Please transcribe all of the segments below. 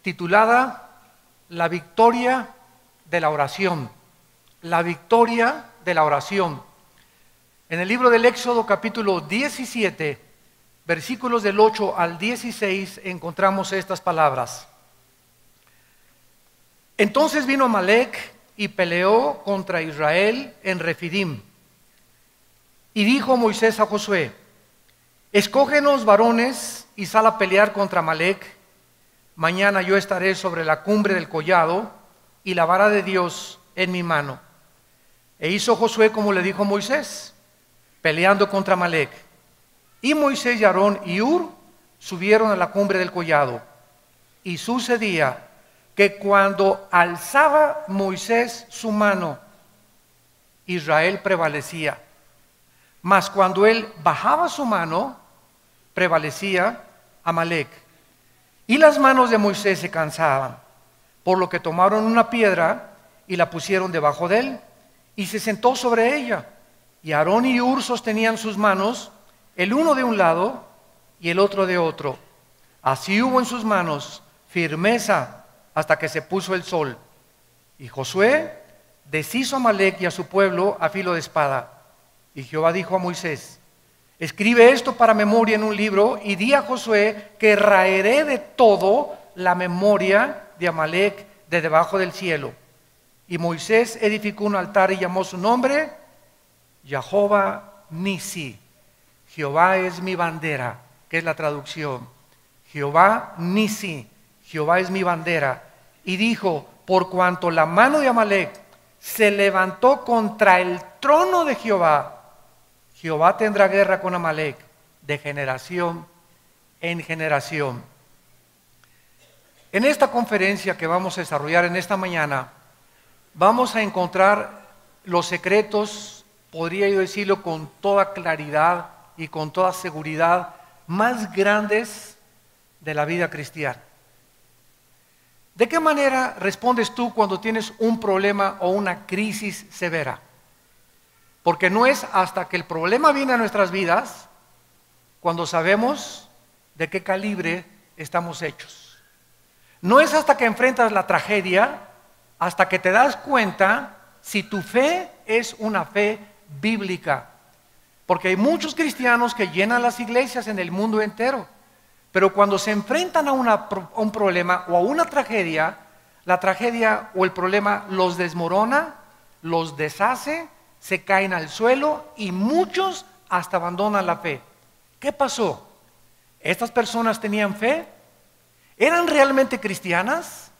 titulada La victoria de la oración. La victoria de la oración. En el libro del Éxodo capítulo 17, versículos del 8 al 16, encontramos estas palabras. Entonces vino Amalec y peleó contra Israel en Refidim. Y dijo Moisés a Josué: escógenos varones y sal a pelear contra Amalec. Mañana yo estaré sobre la cumbre del collado y la vara de Dios en mi mano. E hizo Josué como le dijo Moisés, peleando contra Amalec. Y Moisés y Aarón y Hur subieron a la cumbre del collado. Y sucedía que cuando alzaba Moisés su mano, Israel prevalecía. Mas cuando él bajaba su mano, prevalecía Amalec. Y las manos de Moisés se cansaban, por lo que tomaron una piedra y la pusieron debajo de él, y se sentó sobre ella. Y Aarón y Hur sostenían sus manos, el uno de un lado y el otro de otro. Así hubo en sus manos firmeza hasta que se puso el sol. Y Josué deshizo a Amalec y a su pueblo a filo de espada. Y Jehová dijo a Moisés: escribe esto para memoria en un libro y di a Josué que raeré de todo la memoria de Amalec de debajo del cielo. Y Moisés edificó un altar y llamó su nombre Jehová Nisi. Jehová es mi bandera, que es la traducción. Jehová Nisi, Jehová es mi bandera. Y dijo: por cuanto la mano de Amalec se levantó contra el trono de Jehová, Jehová tendrá guerra con Amalec de generación en generación. En esta conferencia que vamos a desarrollar en esta mañana, vamos a encontrar los secretos, podría yo decirlo con toda claridad y con toda seguridad, más grandes de la vida cristiana. ¿De qué manera respondes tú cuando tienes un problema o una crisis severa? Porque no es hasta que el problema viene a nuestras vidas cuando sabemos de qué calibre estamos hechos. No es hasta que enfrentas la tragedia, hasta que te das cuenta si tu fe es una fe bíblica. Porque hay muchos cristianos que llenan las iglesias en el mundo entero, pero cuando se enfrentan a un problema o a una tragedia, la tragedia o el problema los desmorona, los deshace, se caen al suelo y muchos hasta abandonan la fe. ¿Qué pasó? ¿Estas personas tenían fe? ¿Eran realmente cristianas?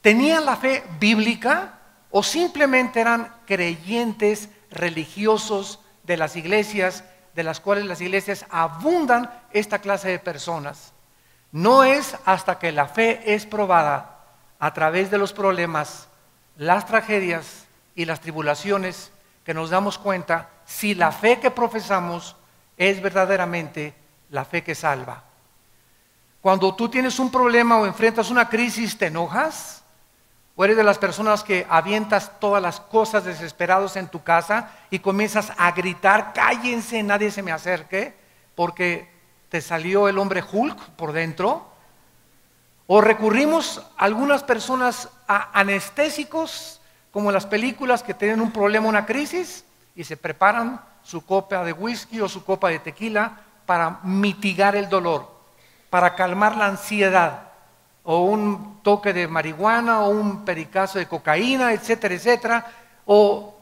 ¿Tenían la fe bíblica? ¿O simplemente eran creyentes religiosos de las iglesias, de las cuales las iglesias abundan esta clase de personas? No es hasta que la fe es probada a través de los problemas, las tragedias y las tribulaciones que nos damos cuenta si la fe que profesamos es verdaderamente la fe que salva. Cuando tú tienes un problema o enfrentas una crisis, ¿te enojas? ¿O eres de las personas que avientas todas las cosas desesperados en tu casa y comienzas a gritar: cállense, nadie se me acerque, porque te salió el hombre Hulk por dentro? ¿O recurrimos algunas personas a anestésicos, como en las películas, que tienen un problema, una crisis, y se preparan su copa de whisky o su copa de tequila para mitigar el dolor, para calmar la ansiedad, o un toque de marihuana, o un pericazo de cocaína, etcétera, etcétera? ¿O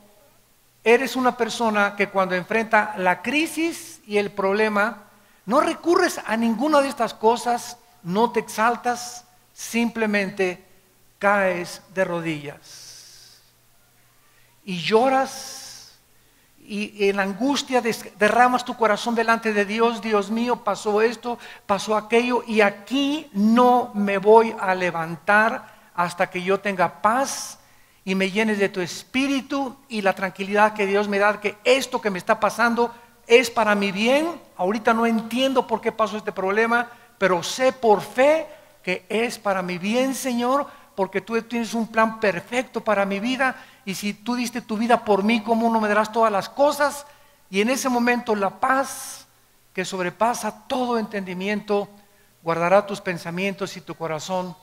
eres una persona que cuando enfrenta la crisis y el problema, no recurres a ninguna de estas cosas, no te exaltas, simplemente caes de rodillas y lloras y en angustia derramas tu corazón delante de Dios? Dios mío, pasó esto, pasó aquello, y aquí no me voy a levantar hasta que yo tenga paz y me llenes de tu espíritu y la tranquilidad que Dios me da, que esto que me está pasando es para mi bien. Ahorita no entiendo por qué pasó este problema, pero sé por fe que es para mi bien, Señor, porque tú tienes un plan perfecto para mi vida, y si tú diste tu vida por mí, ¿cómo no me darás todas las cosas? Y en ese momento la paz que sobrepasa todo entendimiento guardará tus pensamientos y tu corazón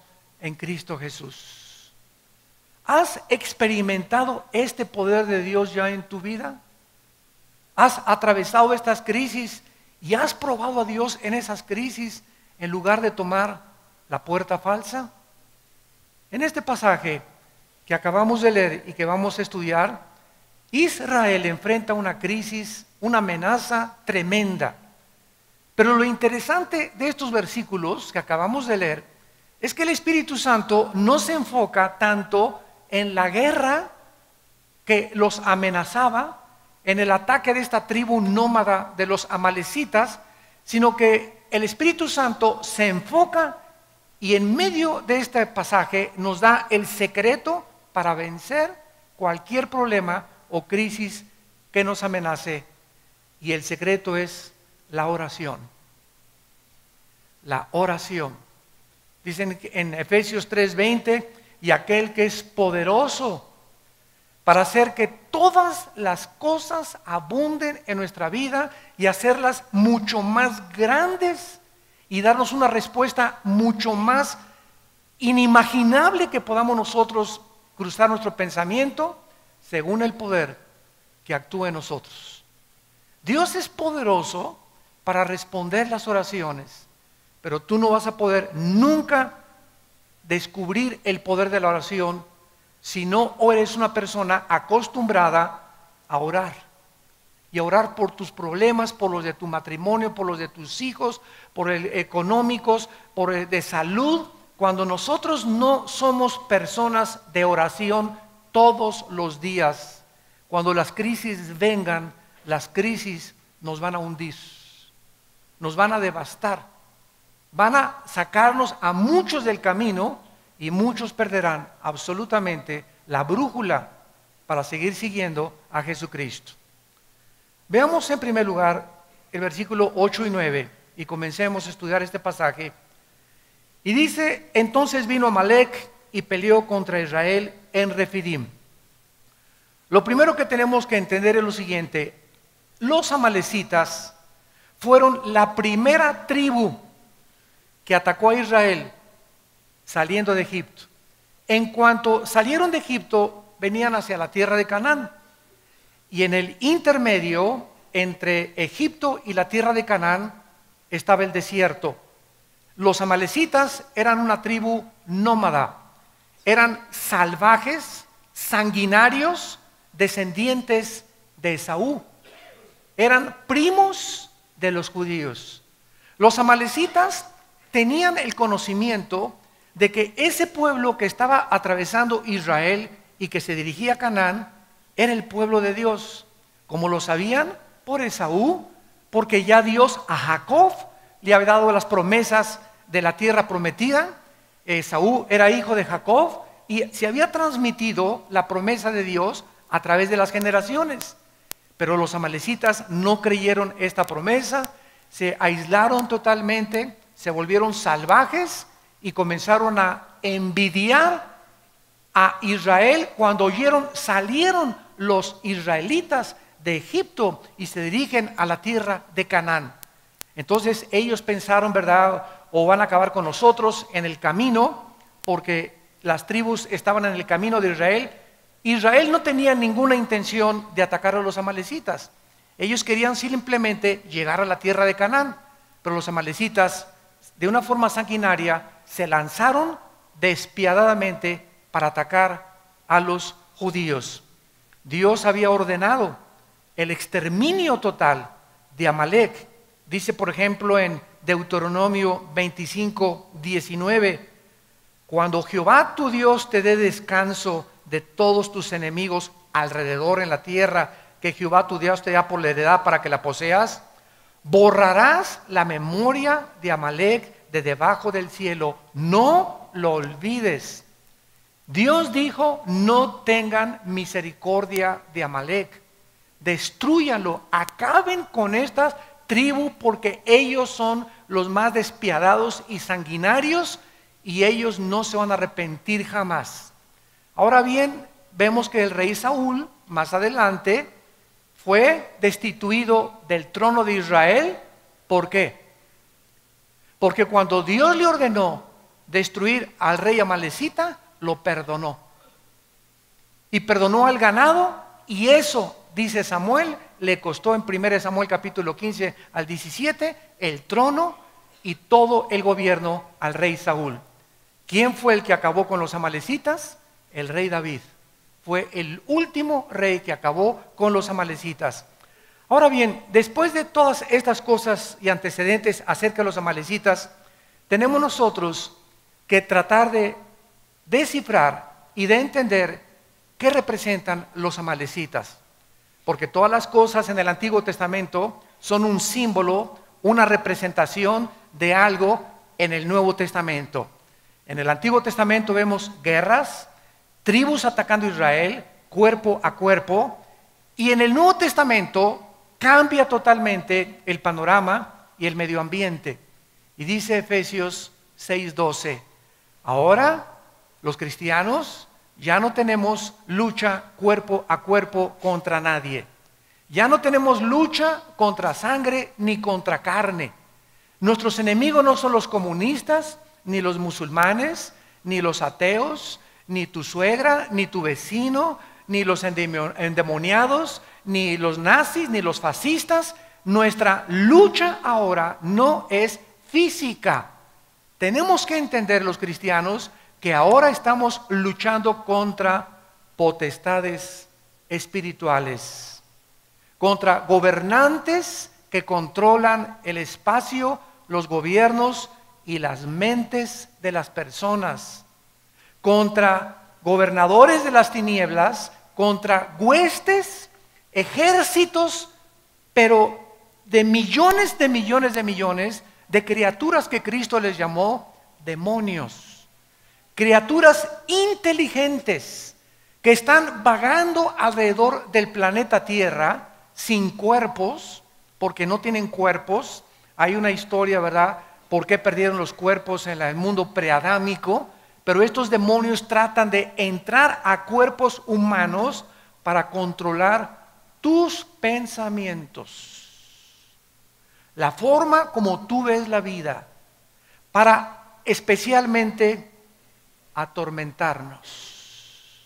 en Cristo Jesús. ¿Has experimentado este poder de Dios ya en tu vida? ¿Has atravesado estas crisis y has probado a Dios en esas crisis en lugar de tomar la puerta falsa? En este pasaje que acabamos de leer y que vamos a estudiar, Israel enfrenta una crisis, una amenaza tremenda. Pero lo interesante de estos versículos que acabamos de leer es que el Espíritu Santo no se enfoca tanto en la guerra que los amenazaba, en el ataque de esta tribu nómada de los amalecitas, sino que el Espíritu Santo se enfoca y en medio de este pasaje nos da el secreto para vencer cualquier problema o crisis que nos amenace, y el secreto es la oración. La oración. Dicen en Efesios 3:20, y aquel que es poderoso para hacer que todas las cosas abunden en nuestra vida y hacerlas mucho más grandes y darnos una respuesta mucho más inimaginable que podamos nosotros cruzar nuestro pensamiento, según el poder que actúa en nosotros. Dios es poderoso para responder las oraciones, pero tú no vas a poder nunca descubrir el poder de la oración si no eres una persona acostumbrada a orar. Y a orar por tus problemas, por los de tu matrimonio, por los de tus hijos, por los económicos, por el de salud. Cuando nosotros no somos personas de oración todos los días, cuando las crisis vengan, las crisis nos van a hundir, nos van a devastar, van a sacarnos a muchos del camino y muchos perderán absolutamente la brújula para seguir siguiendo a Jesucristo. Veamos en primer lugar el versículo 8 y 9 y comencemos a estudiar este pasaje. Y dice: entonces vino Amalec y peleó contra Israel en Refidim. Lo primero que tenemos que entender es lo siguiente: los amalecitas fueron la primera tribu que atacó a Israel saliendo de Egipto. En cuanto salieron de Egipto, venían hacia la tierra de Canaán. Y en el intermedio entre Egipto y la tierra de Canaán estaba el desierto. Los amalecitas eran una tribu nómada, eran salvajes, sanguinarios, descendientes de Esaú. Eran primos de los judíos. Los amalecitas tenían el conocimiento de que ese pueblo que estaba atravesando Israel y que se dirigía a Canaán era el pueblo de Dios. ¿Cómo lo sabían? Por Esaú, porque ya Dios a Jacob le había dado las promesas de la tierra prometida. Esaú era hijo de Jacob y se había transmitido la promesa de Dios a través de las generaciones. Pero los amalecitas no creyeron esta promesa, se aislaron totalmente, se volvieron salvajes y comenzaron a envidiar a Israel cuando salieron los israelitas de Egipto y se dirigen a la tierra de Canaán. Entonces ellos pensaron, ¿verdad?, o van a acabar con nosotros en el camino, porque las tribus estaban en el camino de Israel. Israel no tenía ninguna intención de atacar a los amalecitas. Ellos querían simplemente llegar a la tierra de Canaán, pero los amalecitas, de una forma sanguinaria, se lanzaron despiadadamente para atacar a los judíos. Dios había ordenado el exterminio total de Amalec. Dice, por ejemplo, en Deuteronomio 25:19, cuando Jehová tu Dios te dé descanso de todos tus enemigos alrededor en la tierra que Jehová tu Dios te da por la heredad para que la poseas, borrarás la memoria de Amalec de debajo del cielo, no lo olvides. Dios dijo: no tengan misericordia de Amalec, destrúyanlo, acaben con esta tribu, porque ellos son los más despiadados y sanguinarios y ellos no se van a arrepentir jamás. Ahora bien, vemos que el rey Saúl más adelante fue destituido del trono de Israel. ¿Por qué? Porque cuando Dios le ordenó destruir al rey amalecita, lo perdonó. Y perdonó al ganado, y eso, dice Samuel, le costó en 1 Samuel capítulo 15 al 17, el trono y todo el gobierno al rey Saúl. ¿Quién fue el que acabó con los amalecitas? El rey David. Fue el último rey que acabó con los amalecitas. Ahora bien, después de todas estas cosas y antecedentes acerca de los amalecitas, tenemos nosotros que tratar de descifrar y de entender qué representan los amalecitas. Porque todas las cosas en el Antiguo Testamento son un símbolo, una representación de algo en el Nuevo Testamento. En el Antiguo Testamento vemos guerras, tribus atacando a Israel, cuerpo a cuerpo, y en el Nuevo Testamento cambia totalmente el panorama y el medio ambiente. Y dice Efesios 6:12, ahora los cristianos ya no tenemos lucha cuerpo a cuerpo contra nadie. Ya no tenemos lucha contra sangre ni contra carne. Nuestros enemigos no son los comunistas, ni los musulmanes, ni los ateos, ni tu suegra, ni tu vecino, ni los endemoniados, ni los nazis, ni los fascistas. Nuestra lucha ahora no es física. Tenemos que entender los cristianos que ahora estamos luchando contra potestades espirituales, contra gobernantes que controlan el espacio, los gobiernos y las mentes de las personas, contra gobernadores de las tinieblas, contra huestes, ejércitos, pero de millones de criaturas que Cristo les llamó demonios. Criaturas inteligentes que están vagando alrededor del planeta Tierra sin cuerpos, porque no tienen cuerpos. Hay una historia, ¿verdad?, por qué perdieron los cuerpos en el mundo preadámico, pero estos demonios tratan de entrar a cuerpos humanos para controlar tus pensamientos, la forma como tú ves la vida, para especialmente atormentarnos.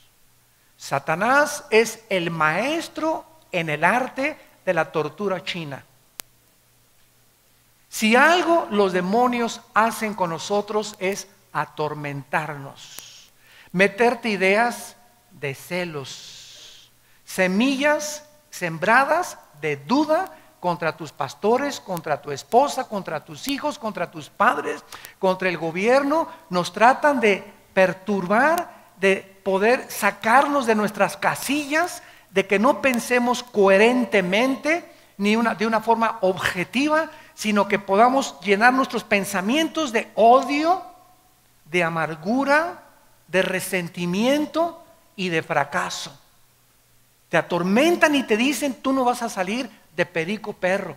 Satanás es el maestro en el arte de la tortura china. Si algo los demonios hacen con nosotros es atormentarnos, meterte ideas de celos, semillas sembradas de duda contra tus pastores, contra tu esposa, contra tus hijos, contra tus padres, contra el gobierno. Nos tratan de perturbar, de poder sacarnos de nuestras casillas, de que no pensemos coherentemente ni de una forma objetiva, sino que podamos llenar nuestros pensamientos de odio, de amargura, de resentimiento y de fracaso. Te atormentan y te dicen: tú no vas a salir de perico perro,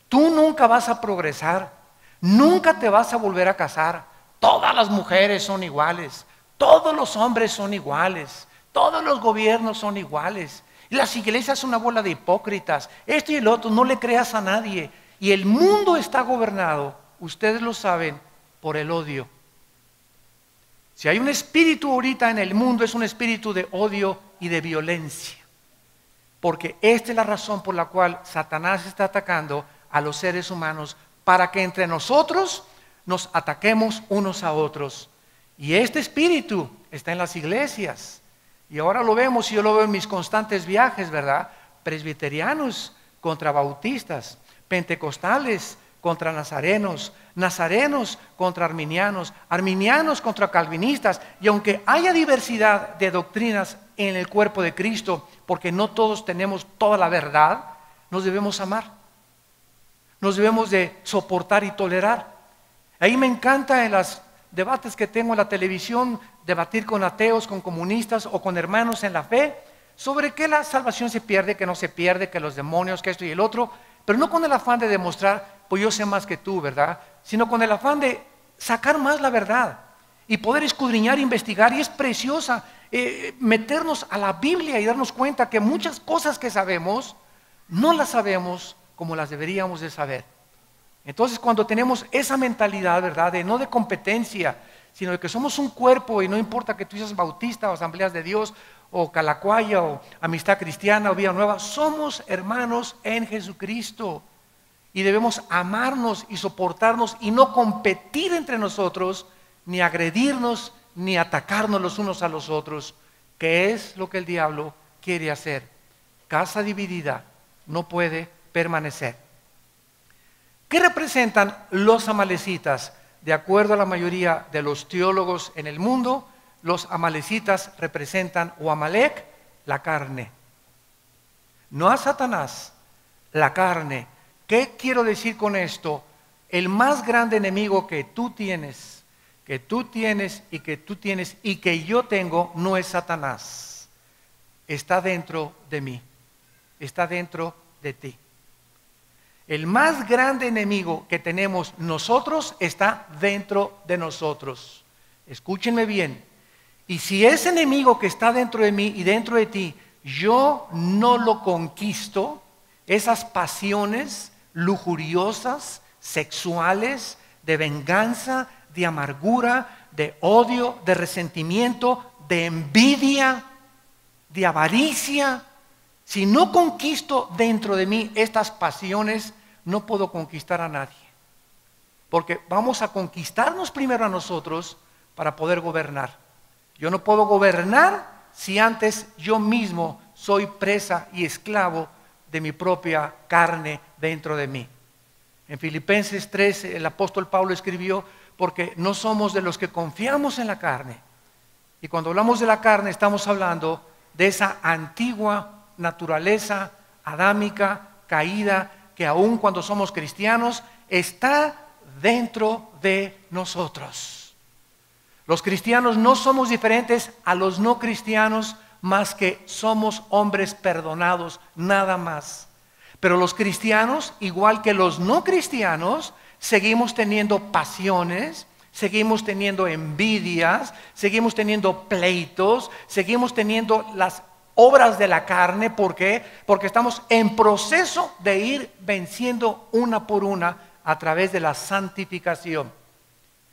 tú nunca vas a progresar, nunca te vas a volver a casar. Todas las mujeres son iguales, todos los hombres son iguales, todos los gobiernos son iguales, y las iglesias son una bola de hipócritas, esto y el otro. No le creas a nadie. Y el mundo está gobernado, ustedes lo saben, por el odio. Si hay un espíritu ahorita en el mundo, es un espíritu de odio y de violencia, porque esta es la razón por la cual Satanás está atacando a los seres humanos, para que entre nosotros nos ataquemos unos a otros. Y este espíritu está en las iglesias, y ahora lo vemos, y yo lo veo en mis constantes viajes, ¿verdad? Presbiterianos contra bautistas, pentecostales contra nazarenos, nazarenos contra arminianos, arminianos contra calvinistas. Y aunque haya diversidad de doctrinas en el cuerpo de Cristo, porque no todos tenemos toda la verdad, nos debemos amar, nos debemos de soportar y tolerar. Ahí me encanta en los debates que tengo en la televisión, debatir con ateos, con comunistas o con hermanos en la fe, sobre que la salvación se pierde, que no se pierde, que los demonios, que esto y el otro, pero no con el afán de demostrar: pues yo sé más que tú, ¿verdad?, sino con el afán de sacar más la verdad y poder escudriñar, investigar. Y es preciosa meternos a la Biblia y darnos cuenta que muchas cosas que sabemos no las sabemos como las deberíamos de saber. Entonces, cuando tenemos esa mentalidad, ¿verdad?, de no de competencia, sino de que somos un cuerpo y no importa que tú seas bautista o Asambleas de Dios o Calacuaya o Amistad Cristiana o Vida Nueva, somos hermanos en Jesucristo y debemos amarnos y soportarnos y no competir entre nosotros, ni agredirnos, ni atacarnos los unos a los otros, que es lo que el diablo quiere hacer. Casa dividida no puede permanecer. ¿Qué representan los amalecitas? De acuerdo a la mayoría de los teólogos en el mundo, los amalecitas representan, o Amalek, la carne. No a Satanás, la carne. ¿Qué quiero decir con esto? El más grande enemigo que tú tienes y que yo tengo, no es Satanás. Está dentro de mí, está dentro de ti. El más grande enemigo que tenemos nosotros está dentro de nosotros. Escúchenme bien. Y si ese enemigo que está dentro de mí y dentro de ti, yo no lo conquisto, esas pasiones lujuriosas, sexuales, de venganza, de amargura, de odio, de resentimiento, de envidia, de avaricia, si no conquisto dentro de mí estas pasiones, no puedo conquistar a nadie. Porque vamos a conquistarnos primero a nosotros para poder gobernar. Yo no puedo gobernar si antes yo mismo soy presa y esclavo de mi propia carne dentro de mí. En Filipenses 3 el apóstol Pablo escribió, porque no somos de los que confiamos en la carne. Y cuando hablamos de la carne estamos hablando de esa antigua naturaleza adámica, caída, que aun cuando somos cristianos, está dentro de nosotros. Los cristianos no somos diferentes a los no cristianos, más que somos hombres perdonados, nada más. Pero los cristianos, igual que los no cristianos, seguimos teniendo pasiones, seguimos teniendo envidias, seguimos teniendo pleitos, seguimos teniendo las obras de la carne. ¿Por qué? Porque estamos en proceso de ir venciendo una por una a través de la santificación.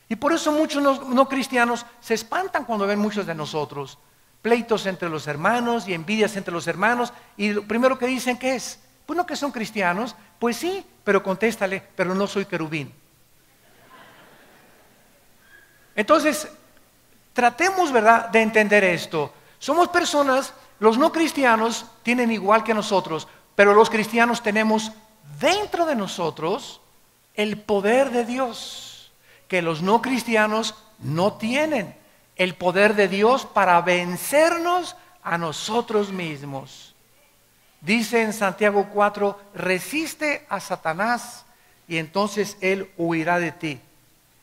Y por eso muchos no cristianos se espantan cuando ven muchos de nosotros. Pleitos entre los hermanos y envidias entre los hermanos. Y lo primero que dicen, ¿qué es? Pues no, que son cristianos. Pues sí, pero contéstale, pero no soy querubín. Entonces, tratemos, ¿verdad?, de entender esto. Somos personas. Los no cristianos tienen igual que nosotros, pero los cristianos tenemos dentro de nosotros el poder de Dios, que los no cristianos no tienen. El poder de Dios para vencernos a nosotros mismos. Dice en Santiago 4, resiste a Satanás y entonces él huirá de ti.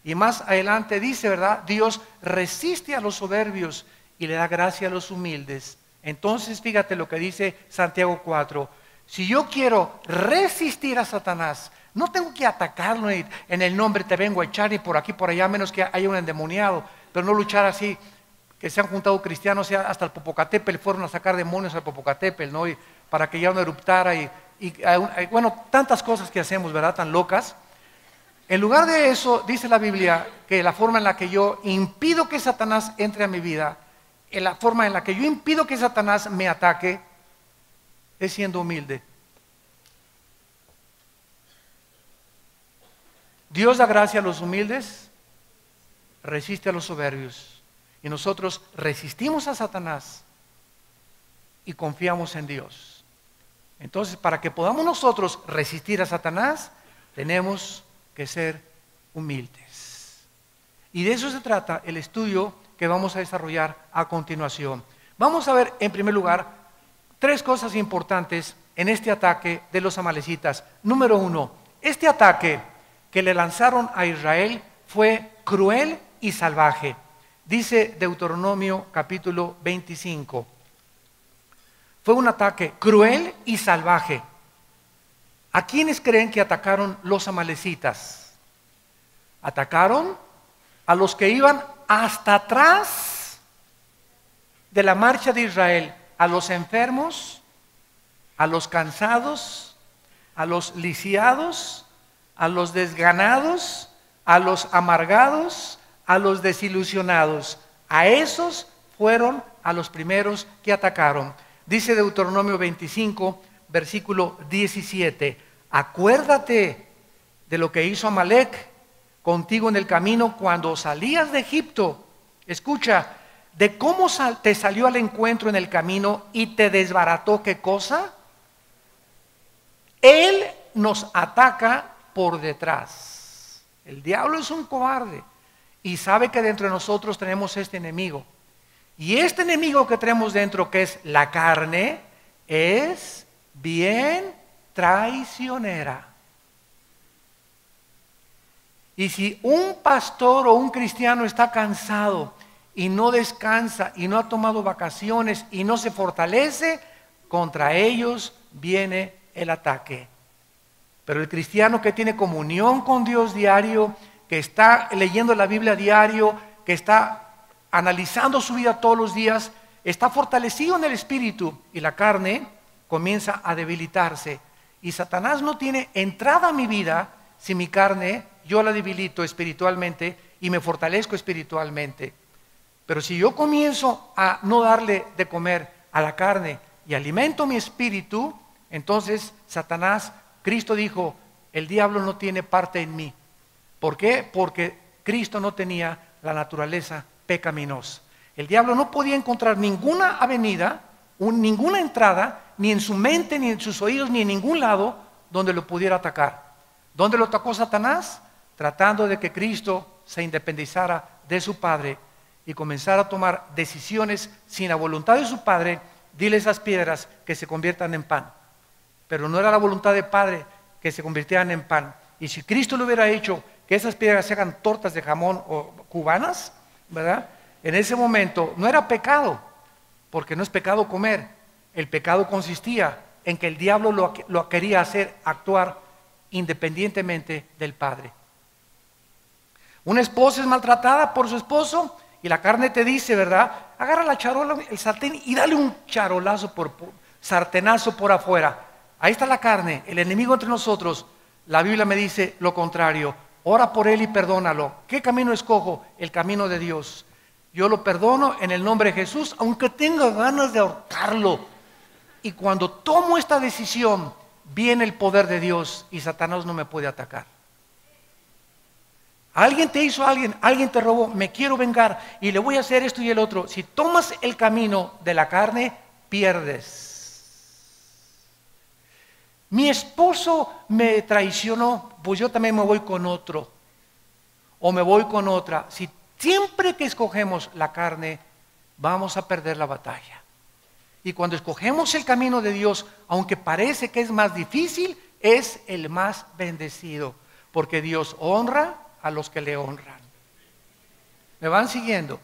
Y más adelante dice, ¿verdad? Dios resiste a los soberbios y le da gracia a los humildes. Entonces fíjate lo que dice Santiago 4. Si yo quiero resistir a Satanás, no tengo que atacarlo y en el nombre te vengo a echar y por aquí por allá, menos que haya un endemoniado, pero no luchar así, que se han juntado cristianos, hasta el Popocatépetl fueron a sacar demonios al Popocatépetl, ¿no? Y para que ya no eruptara y bueno, tantas cosas que hacemos, ¿verdad? Tan locas. En lugar de eso, dice la Biblia que la forma en la que yo impido que Satanás entre a mi vida, en la forma en la que yo impido que Satanás me ataque, es siendo humilde. Dios da gracia a los humildes, resiste a los soberbios. Y nosotros resistimos a Satanás y confiamos en Dios. Entonces, para que podamos nosotros resistir a Satanás, tenemos que ser humildes. Y de eso se trata el estudio que vamos a desarrollar a continuación. Vamos a ver, en primer lugar, tres cosas importantes en este ataque de los amalecitas. Número uno, este ataque que le lanzaron a Israel fue cruel y salvaje. Dice Deuteronomio capítulo 25. Fue un ataque cruel y salvaje. ¿A quiénes creen que atacaron los amalecitas? Atacaron a los que iban hasta atrás de la marcha de Israel, a los enfermos, a los cansados, a los lisiados, a los desganados, a los amargados, a los desilusionados. A esos fueron a los primeros que atacaron. Dice Deuteronomio 25, versículo 17. Acuérdate de lo que hizo Amalec contigo en el camino cuando salías de Egipto. Escucha, de cómo te salió al encuentro en el camino y te desbarató. ¿Qué cosa? Él nos ataca por detrás. El diablo es un cobarde y sabe que dentro de nosotros tenemos este enemigo. Y este enemigo que tenemos dentro, que es la carne, es bien traicionera. Y si un pastor o un cristiano está cansado y no descansa y no ha tomado vacaciones y no se fortalece, contra ellos viene el ataque. Pero el cristiano que tiene comunión con Dios diario, que está leyendo la Biblia diario, que está analizando su vida todos los días, está fortalecido en el espíritu y la carne comienza a debilitarse. Y Satanás no tiene entrada a mi vida si mi carne yo la debilito espiritualmente y me fortalezco espiritualmente. Pero si yo comienzo a no darle de comer a la carne y alimento mi espíritu, entonces Satanás, Cristo dijo, el diablo no tiene parte en mí. ¿Por qué? Porque Cristo no tenía la naturaleza pecaminosa. El diablo no podía encontrar ninguna avenida, ninguna entrada, ni en su mente, ni en sus oídos, ni en ningún lado donde lo pudiera atacar. ¿Dónde lo atacó Satanás? Tratando de que Cristo se independizara de su Padre y comenzara a tomar decisiones sin la voluntad de su Padre. Dile a esas piedras que se conviertan en pan. Pero no era la voluntad del Padre que se convirtieran en pan. Y si Cristo lo hubiera hecho, que esas piedras se hagan tortas de jamón o cubanas, ¿verdad? En ese momento no era pecado, porque no es pecado comer. El pecado consistía en que el diablo lo quería hacer actuar independientemente del Padre. Una esposa es maltratada por su esposo y la carne te dice, ¿verdad? Agarra la charola, el sartén y dale un charolazo sartenazo por afuera. Ahí está la carne, el enemigo entre nosotros. La Biblia me dice lo contrario. Ora por él y perdónalo. ¿Qué camino escojo? El camino de Dios. Yo lo perdono en el nombre de Jesús, aunque tenga ganas de ahorcarlo. Y cuando tomo esta decisión, viene el poder de Dios y Satanás no me puede atacar. Alguien te hizo alguien te robó, me quiero vengar y le voy a hacer esto y el otro. Si tomas el camino de la carne, pierdes. Mi esposo me traicionó, pues yo también me voy con otro. O me voy con otra. Si siempre que escogemos la carne, vamos a perder la batalla. Y cuando escogemos el camino de Dios, aunque parece que es más difícil, es el más bendecido. Porque Dios honra a los que le honran. ¿Me van siguiendo?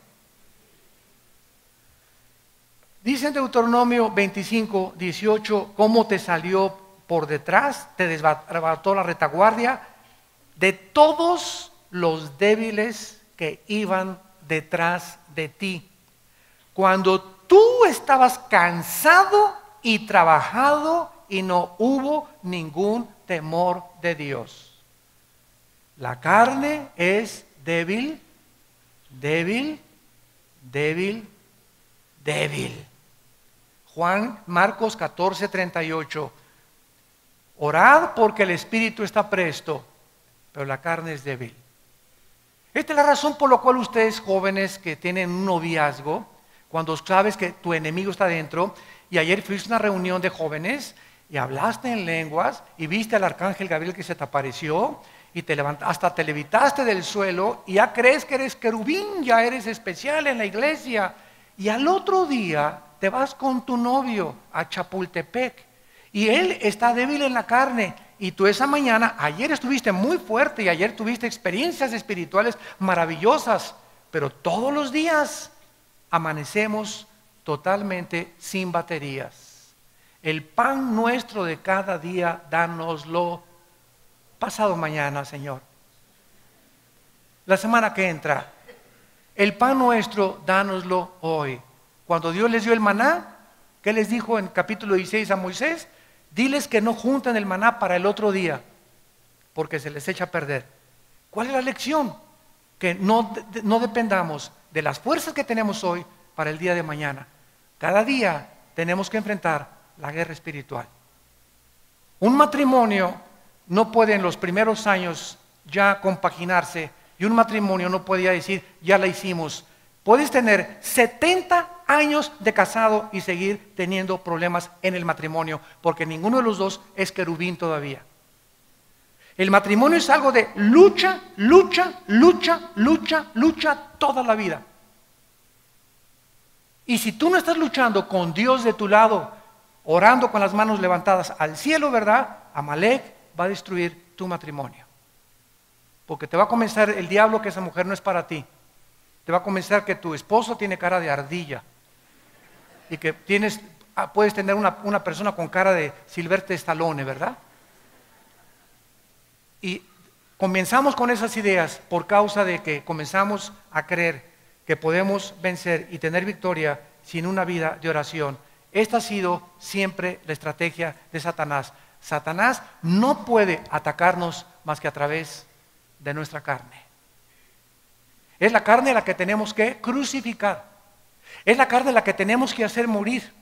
Dice en Deuteronomio 25, 18, cómo te salió por detrás, te desbarató la retaguardia de todos los débiles que iban detrás de ti. Cuando tú estabas cansado y trabajado y no hubo ningún temor de Dios. La carne es débil, débil, débil, débil. Marcos 14, 38. Orad porque el espíritu está presto, pero la carne es débil. Esta es la razón por la cual ustedes jóvenes que tienen un noviazgo, cuando sabes que tu enemigo está dentro, y ayer fuiste a una reunión de jóvenes y hablaste en lenguas y viste al arcángel Gabriel que se te apareció y te levantaste, hasta te levitaste del suelo y ya crees que eres querubín, ya eres especial en la iglesia, y al otro día te vas con tu novio a Chapultepec y él está débil en la carne y tú esa mañana, ayer estuviste muy fuerte y ayer tuviste experiencias espirituales maravillosas, pero todos los días amanecemos totalmente sin baterías. El pan nuestro de cada día, dánoslo pasado mañana, Señor. La semana que entra, el pan nuestro, dánoslo hoy. Cuando Dios les dio el maná, ¿qué les dijo en capítulo 16 a Moisés? Diles que no junten el maná para el otro día. porque se les echa a perder. ¿Cuál es la lección? Que no dependamos de las fuerzas que tenemos hoy para el día de mañana. Cada día tenemos que enfrentar la guerra espiritual. Un matrimonio no puede en los primeros años ya compaginarse, y un matrimonio no podía decir, ya la hicimos. Puedes tener 70 años de casado y seguir teniendo problemas en el matrimonio, porque ninguno de los dos es querubín todavía. El matrimonio es algo de lucha, lucha, lucha, lucha, lucha toda la vida. Y si tú no estás luchando con Dios de tu lado, orando con las manos levantadas al cielo, ¿verdad? Amalek va a destruir tu matrimonio. Porque te va a comenzar el diablo que esa mujer no es para ti. Te va a comenzar que tu esposo tiene cara de ardilla. Y que puedes tener una persona con cara de Sylvester Stallone, ¿verdad? Y comenzamos con esas ideas por causa de que comenzamos a creer que podemos vencer y tener victoria sin una vida de oración. Esta ha sido siempre la estrategia de Satanás. Satanás no puede atacarnos más que a través de nuestra carne. Es la carne la que tenemos que crucificar. Es la carne la que tenemos que hacer morir.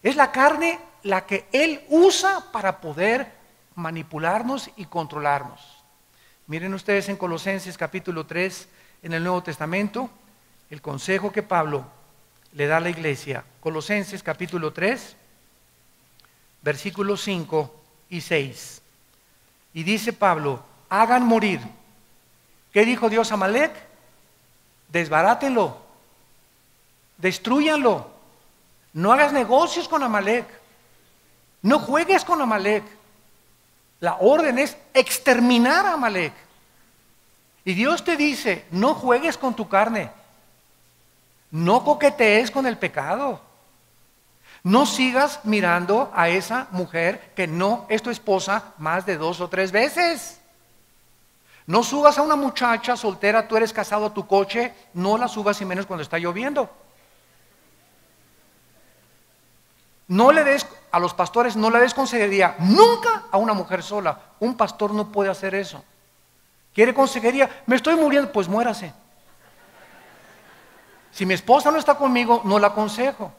Es la carne la que él usa para poder manipularnos y controlarnos. Miren ustedes en Colosenses capítulo 3, en el Nuevo Testamento, el consejo que Pablo le da a la iglesia. Colosenses capítulo 3, versículos 5 y 6. Y dice Pablo, hagan morir. ¿Qué dijo Dios a Amalek? Desbarátenlo, destrúyanlo. No hagas negocios con Amalek. No juegues con Amalek. La orden es exterminar a Amalek. Y Dios te dice, no juegues con tu carne. No coquetees con el pecado. No sigas mirando a esa mujer que no es tu esposa más de 2 o 3 veces. No subas a una muchacha soltera, tú eres casado, a tu coche, no la subas y menos cuando está lloviendo. No le des, a los pastores no le des consejería nunca a una mujer sola. Un pastor no puede hacer eso. ¿Quiere consejería? Me estoy muriendo, pues muérase. Si mi esposa no está conmigo, no la aconsejo.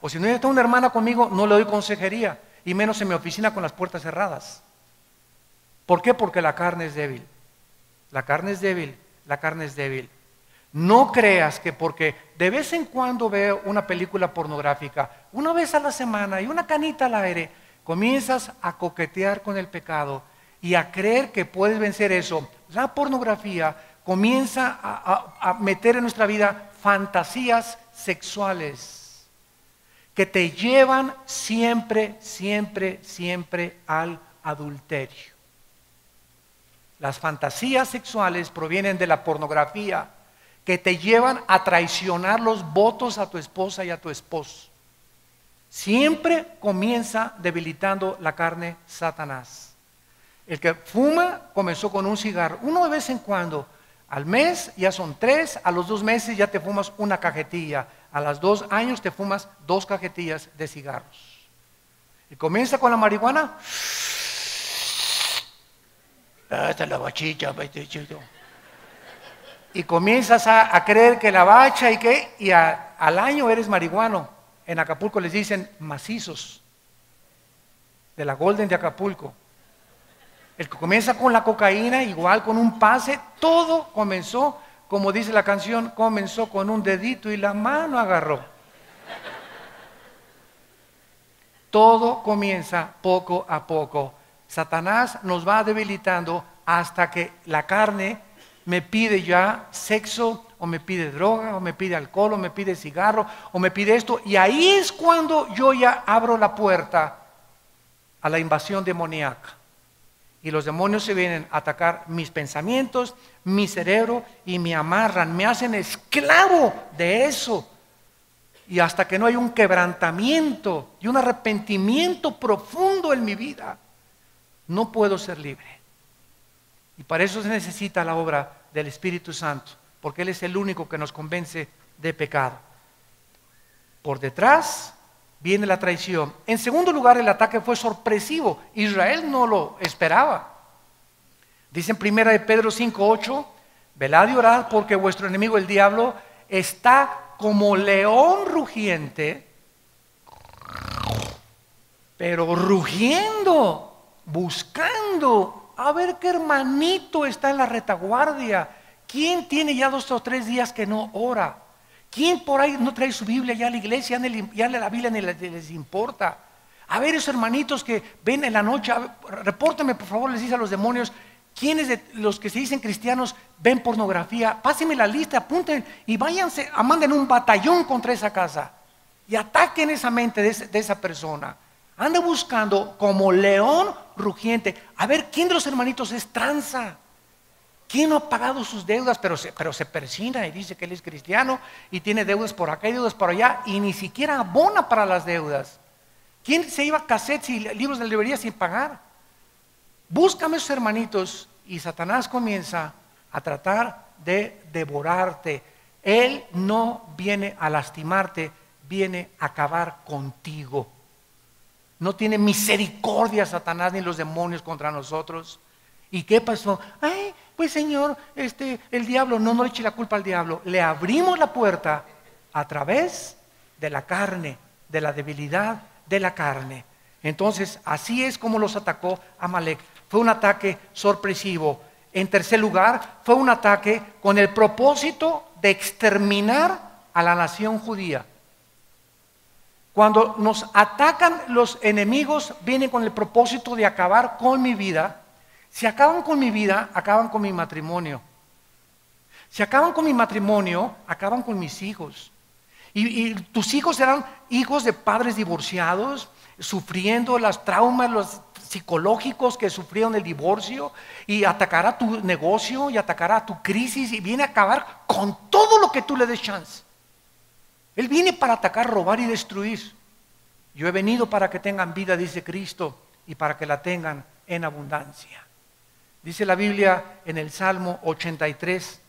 O si no está una hermana conmigo, no le doy consejería. Y menos en mi oficina con las puertas cerradas. ¿Por qué? Porque la carne es débil. La carne es débil, la carne es débil. No creas que porque de vez en cuando veo una película pornográfica, una vez a la semana y una canita al aire, comienzas a coquetear con el pecado y a creer que puedes vencer eso. La pornografía comienza a meter en nuestra vida fantasías sexuales que te llevan siempre, siempre, siempre al adulterio. Las fantasías sexuales provienen de la pornografía, que te llevan a traicionar los votos a tu esposa y a tu esposo. Siempre comienza debilitando la carne Satanás. El que fuma comenzó con un cigarro, uno de vez en cuando. Al mes ya son 3, a los 2 meses ya te fumas una cajetilla, a los 2 años te fumas 2 cajetillas de cigarros. Y comienza con la marihuana. Hasta la bachicha, y comienzas a creer que la bacha y al año eres marihuano. En Acapulco les dicen macizos, de la Golden de Acapulco. El que comienza con la cocaína, igual con un pase, todo comenzó, como dice la canción, comenzó con un dedito y la mano agarró. Todo comienza poco a poco. Satanás nos va debilitando hasta que la carne me pide ya sexo, o me pide droga, o me pide alcohol, o me pide cigarro, o me pide esto. Y ahí es cuando yo ya abro la puerta a la invasión demoníaca. Y los demonios se vienen a atacar mis pensamientos, mi cerebro, y me amarran, me hacen esclavo de eso. Y hasta que no hay un quebrantamiento y un arrepentimiento profundo en mi vida, no puedo ser libre. Y para eso se necesita la obra del Espíritu Santo, porque Él es el único que nos convence de pecado. Por detrás viene la traición. En segundo lugar, el ataque fue sorpresivo. Israel no lo esperaba. Dice en 1 de Pedro 5:8, velad y orad porque vuestro enemigo el diablo está como león rugiente, pero rugiendo, buscando a ver qué hermanito está en la retaguardia. ¿Quién tiene ya 2 o 3 días que no ora? ¿Quién por ahí no trae su Biblia ya a la iglesia? Ya la Biblia ni les importa. A ver, esos hermanitos que ven en la noche, repórtenme por favor, les dice a los demonios, ¿quiénes de los que se dicen cristianos ven pornografía? Pásenme la lista, apunten y váyanse, manden un batallón contra esa casa y ataquen esa mente de esa persona. Anda buscando como león rugiente. A ver, ¿quién de los hermanitos es tranza? ¿Quién no ha pagado sus deudas? Pero se persina y dice que él es cristiano y tiene deudas por acá y deudas por allá y ni siquiera abona para las deudas. ¿Quién se iba a cassettes y libros de librería sin pagar? Búscame esos hermanitos y Satanás comienza a tratar de devorarte. Él no viene a lastimarte, viene a acabar contigo. No tiene misericordia Satanás ni los demonios contra nosotros. ¿Y qué pasó? Ay, pues Señor, el diablo, no le eche la culpa al diablo. Le abrimos la puerta a través de la carne, de la debilidad de la carne. Entonces, así es como los atacó Amalek. Fue un ataque sorpresivo. En tercer lugar, fue un ataque con el propósito de exterminar a la nación judía. Cuando nos atacan los enemigos, vienen con el propósito de acabar con mi vida. Si acaban con mi vida, acaban con mi matrimonio. Si acaban con mi matrimonio, acaban con mis hijos. Y tus hijos serán hijos de padres divorciados, sufriendo los traumas, los psicológicos que sufrieron el divorcio, y atacará tu negocio y atacará tu crisis y viene a acabar con todo lo que tú le des chance. Él viene para atacar, robar y destruir. Yo he venido para que tengan vida, dice Cristo, y para que la tengan en abundancia. Dice la Biblia en el Salmo 83,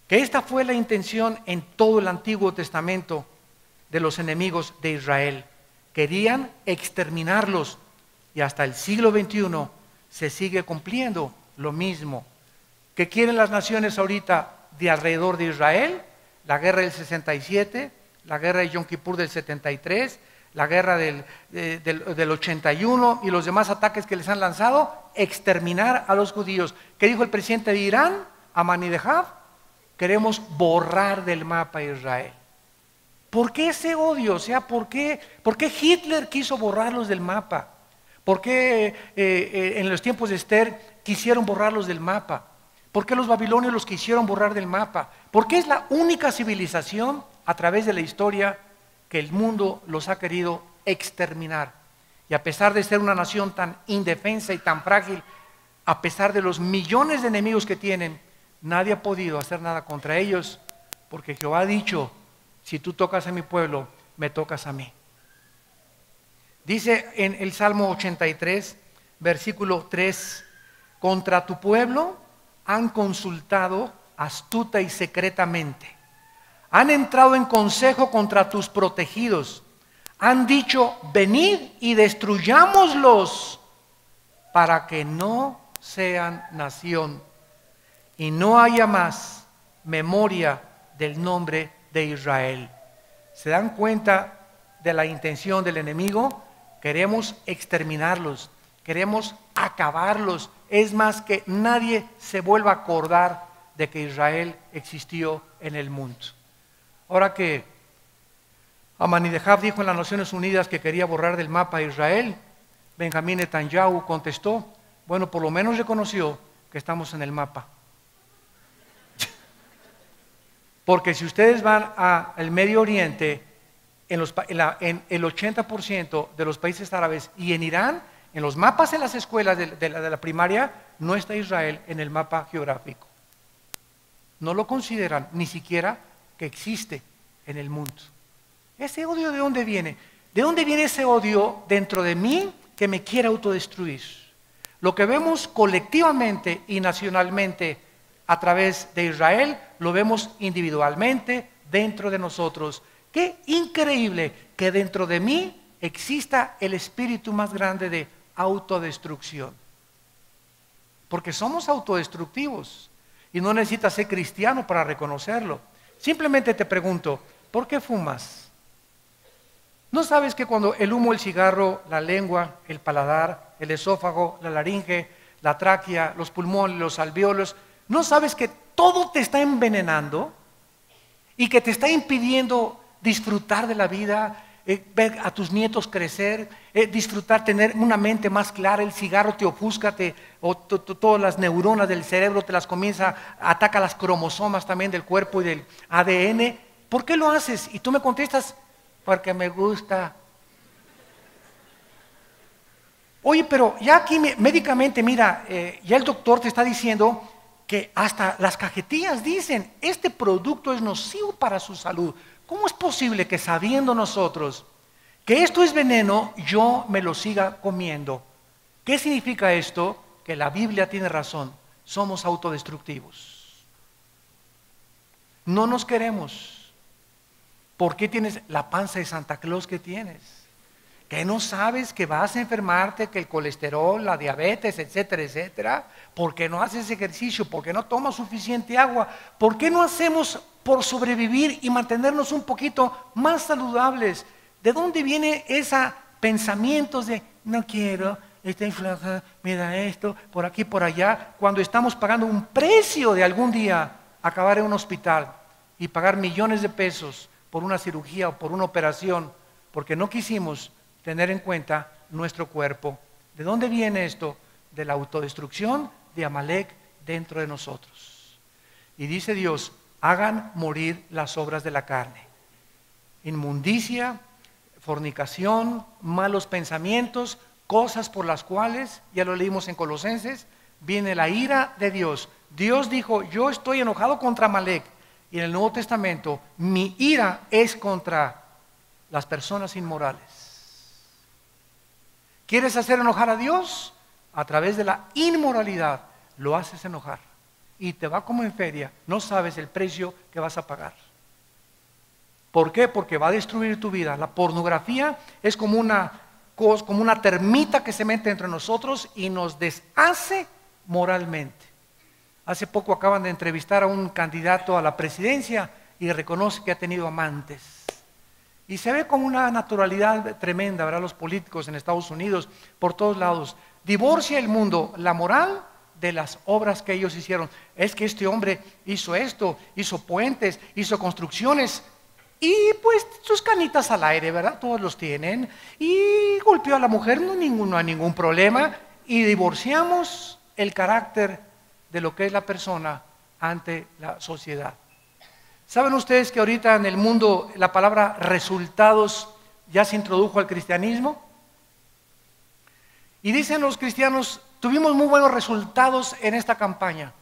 que esta fue la intención en todo el Antiguo Testamento de los enemigos de Israel. Querían exterminarlos y hasta el siglo XXI se sigue cumpliendo lo mismo. ¿Qué quieren las naciones ahorita de alrededor de Israel? La guerra del 67, la guerra de Yom Kippur del 73, la guerra del 81 y los demás ataques que les han lanzado, exterminar a los judíos. ¿Qué dijo el presidente de Irán, Ahmadinejad? Queremos borrar del mapa a Israel. ¿Por qué ese odio? O sea, ¿por qué Hitler quiso borrarlos del mapa? ¿Por qué en los tiempos de Esther quisieron borrarlos del mapa? ¿Por qué los babilonios los quisieron borrar del mapa? Porque es la única civilización a través de la historia que el mundo los ha querido exterminar. Y a pesar de ser una nación tan indefensa y tan frágil, a pesar de los millones de enemigos que tienen, nadie ha podido hacer nada contra ellos, porque Jehová ha dicho, si tú tocas a mi pueblo, me tocas a mí. Dice en el Salmo 83, versículo 3, contra tu pueblo han consultado astuta y secretamente. Han entrado en consejo contra tus protegidos. Han dicho, venid y destruyámoslos para que no sean nación y no haya más memoria del nombre de Israel. ¿Se dan cuenta de la intención del enemigo? Queremos exterminarlos, queremos acabarlos. Es más, que nadie se vuelva a acordar de que Israel existió en el mundo. Ahora que Ahmadinejad dijo en las Naciones Unidas que quería borrar del mapa a Israel, Benjamín Netanyahu contestó, bueno, por lo menos reconoció que estamos en el mapa. Porque si ustedes van al Medio Oriente, en el 80% de los países árabes y en Irán, en los mapas en las escuelas de la primaria, no está Israel en el mapa geográfico. No lo consideran ni siquiera que existe en el mundo. ¿Ese odio de dónde viene? ¿De dónde viene ese odio dentro de mí que me quiere autodestruir? Lo que vemos colectivamente y nacionalmente a través de Israel, lo vemos individualmente dentro de nosotros. Qué increíble que dentro de mí exista el espíritu más grande de autodestrucción. porque somos autodestructivos y no necesitas ser cristiano para reconocerlo. Simplemente te pregunto, ¿por qué fumas? ¿No sabes que cuando el humo, el cigarro, la lengua, el paladar, el esófago, la laringe, la tráquea, los pulmones, los alvéolos, ¿no sabes que todo te está envenenando y que te está impidiendo disfrutar de la vida, ver a tus nietos crecer, disfrutar, tener una mente más clara? El cigarro te ofusca, todas las neuronas del cerebro te las comienza, ataca las cromosomas también del cuerpo y del ADN. ¿Por qué lo haces? Y tú me contestas, porque me gusta. Oye, pero ya aquí médicamente, mira, ya el doctor te está diciendo que hasta las cajetillas dicen, este producto es nocivo para su salud. ¿Cómo es posible que sabiendo nosotros que esto es veneno, yo me lo siga comiendo? ¿Qué significa esto? Que la Biblia tiene razón, somos autodestructivos. No nos queremos. ¿Por qué tienes la panza de Santa Claus que tienes? ¿Que no sabes que vas a enfermarte, que el colesterol, la diabetes, etcétera, etcétera? ¿Por qué no haces ejercicio? ¿Por qué no tomas suficiente agua? ¿Por qué no hacemos por sobrevivir y mantenernos un poquito más saludables? ¿De dónde viene ese pensamiento de no quiero, estoy flaca, me da esto, por aquí, por allá, cuando estamos pagando un precio de algún día acabar en un hospital y pagar millones de pesos por una cirugía o por una operación, porque no quisimos tener en cuenta nuestro cuerpo? ¿De dónde viene esto? De la autodestrucción de Amalek dentro de nosotros. Y dice Dios, hagan morir las obras de la carne: inmundicia, fornicación, malos pensamientos, cosas por las cuales, ya lo leímos en Colosenses, viene la ira de Dios. Dios dijo, yo estoy enojado contra Amalek. Y en el Nuevo Testamento, mi ira es contra las personas inmorales. ¿Quieres hacer enojar a Dios? A través de la inmoralidad lo haces enojar y te va como en feria, no sabes el precio que vas a pagar. ¿Por qué? Porque va a destruir tu vida. La pornografía es como una termita que se mete entre nosotros y nos deshace moralmente. Hace poco acaban de entrevistar a un candidato a la presidencia y reconoce que ha tenido amantes. Y se ve con una naturalidad tremenda, ¿verdad? Los políticos en Estados Unidos, por todos lados. Divorcia el mundo, la moral, de las obras que ellos hicieron. Es que este hombre hizo esto, hizo puentes, hizo construcciones, y pues sus canitas al aire, ¿verdad? Todos los tienen. Y golpeó a la mujer, no hay ningún problema. Y divorciamos el carácter de lo que es la persona ante la sociedad. ¿Saben ustedes que ahorita en el mundo la palabra resultados ya se introdujo al cristianismo? Y dicen los cristianos, tuvimos muy buenos resultados en esta campaña.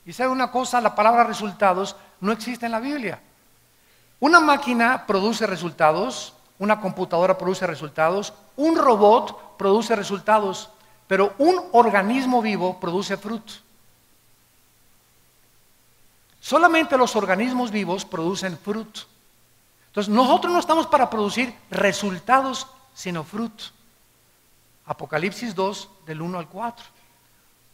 Y saben una cosa, la palabra resultados no existe en la Biblia. Una máquina produce resultados, una computadora produce resultados, un robot produce resultados, pero un organismo vivo produce fruto. Solamente los organismos vivos producen fruto. Entonces nosotros no estamos para producir resultados, sino fruto. Apocalipsis 2, del 1 al 4.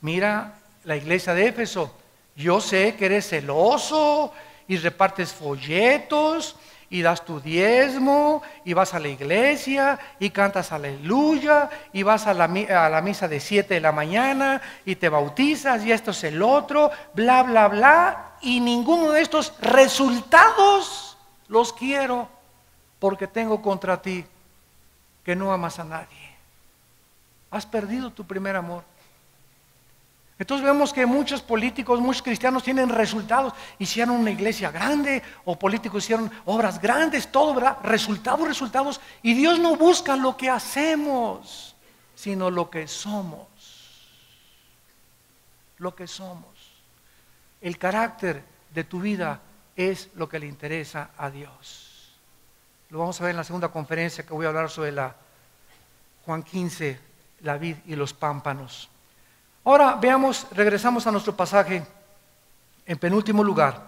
Mira la iglesia de Éfeso. Yo sé que eres celoso y repartes folletos y das tu diezmo y vas a la iglesia y cantas aleluya y vas a la misa de 7 de la mañana y te bautizas y esto es el otro, bla, bla, bla. Y ninguno de estos resultados los quiero porque tengo contra ti que no amas a nadie. Has perdido tu primer amor. Entonces vemos que muchos políticos, muchos cristianos tienen resultados. Hicieron una iglesia grande, o políticos hicieron obras grandes, todo, ¿verdad? Resultados, resultados. Y Dios no busca lo que hacemos, sino lo que somos. Lo que somos. El carácter de tu vida es lo que le interesa a Dios. Lo vamos a ver en la segunda conferencia que voy a hablar sobre la Juan 15, la vid y los pámpanos. Ahora veamos, regresamos a nuestro pasaje en penúltimo lugar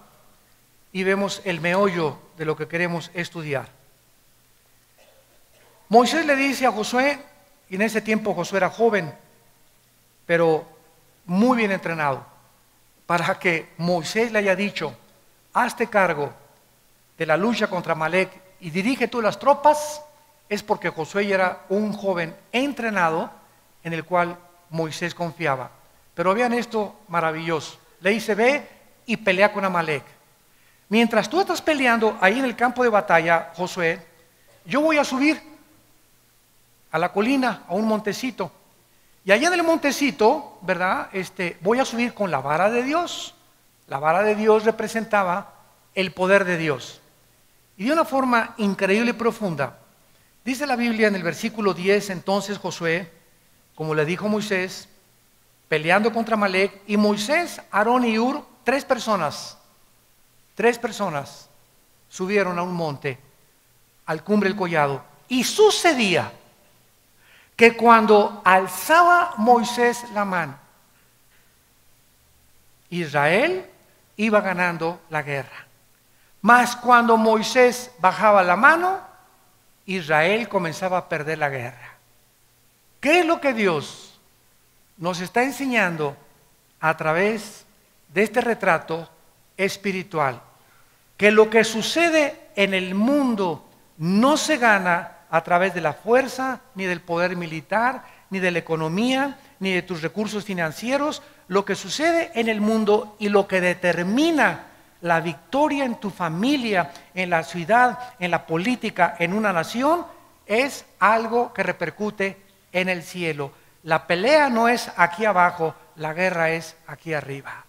y vemos el meollo de lo que queremos estudiar. Moisés le dice a Josué, y en ese tiempo Josué era joven, pero muy bien entrenado, para que Moisés le haya dicho: hazte cargo de la lucha contra Amalek y dirige tú las tropas, es porque Josué ya era un joven entrenado en el cual Moisés confiaba. Pero vean esto maravilloso. Le dice: ve y pelea con Amalek. Mientras tú estás peleando ahí en el campo de batalla, Josué, yo voy a subir a la colina, a un montecito. Y allá en el montecito, ¿verdad? Voy a subir con la vara de Dios. La vara de Dios representaba el poder de Dios. Y de una forma increíble y profunda, dice la Biblia en el versículo 10, entonces Josué, como le dijo Moisés, peleando contra Amalek, y Moisés, Aarón y Hur, tres personas subieron a un monte, al cumbre del collado. Y sucedía que cuando alzaba Moisés la mano, Israel iba ganando la guerra. Mas cuando Moisés bajaba la mano, Israel comenzaba a perder la guerra. ¿Qué es lo que Dios nos está enseñando a través de este retrato espiritual? Que lo que sucede en el mundo no se gana a través de la fuerza, ni del poder militar, ni de la economía, ni de tus recursos financieros. Lo que sucede en el mundo y lo que determina la victoria en tu familia, en la ciudad, en la política, en una nación, es algo que repercute en el cielo. La pelea no es aquí abajo, la guerra es aquí arriba.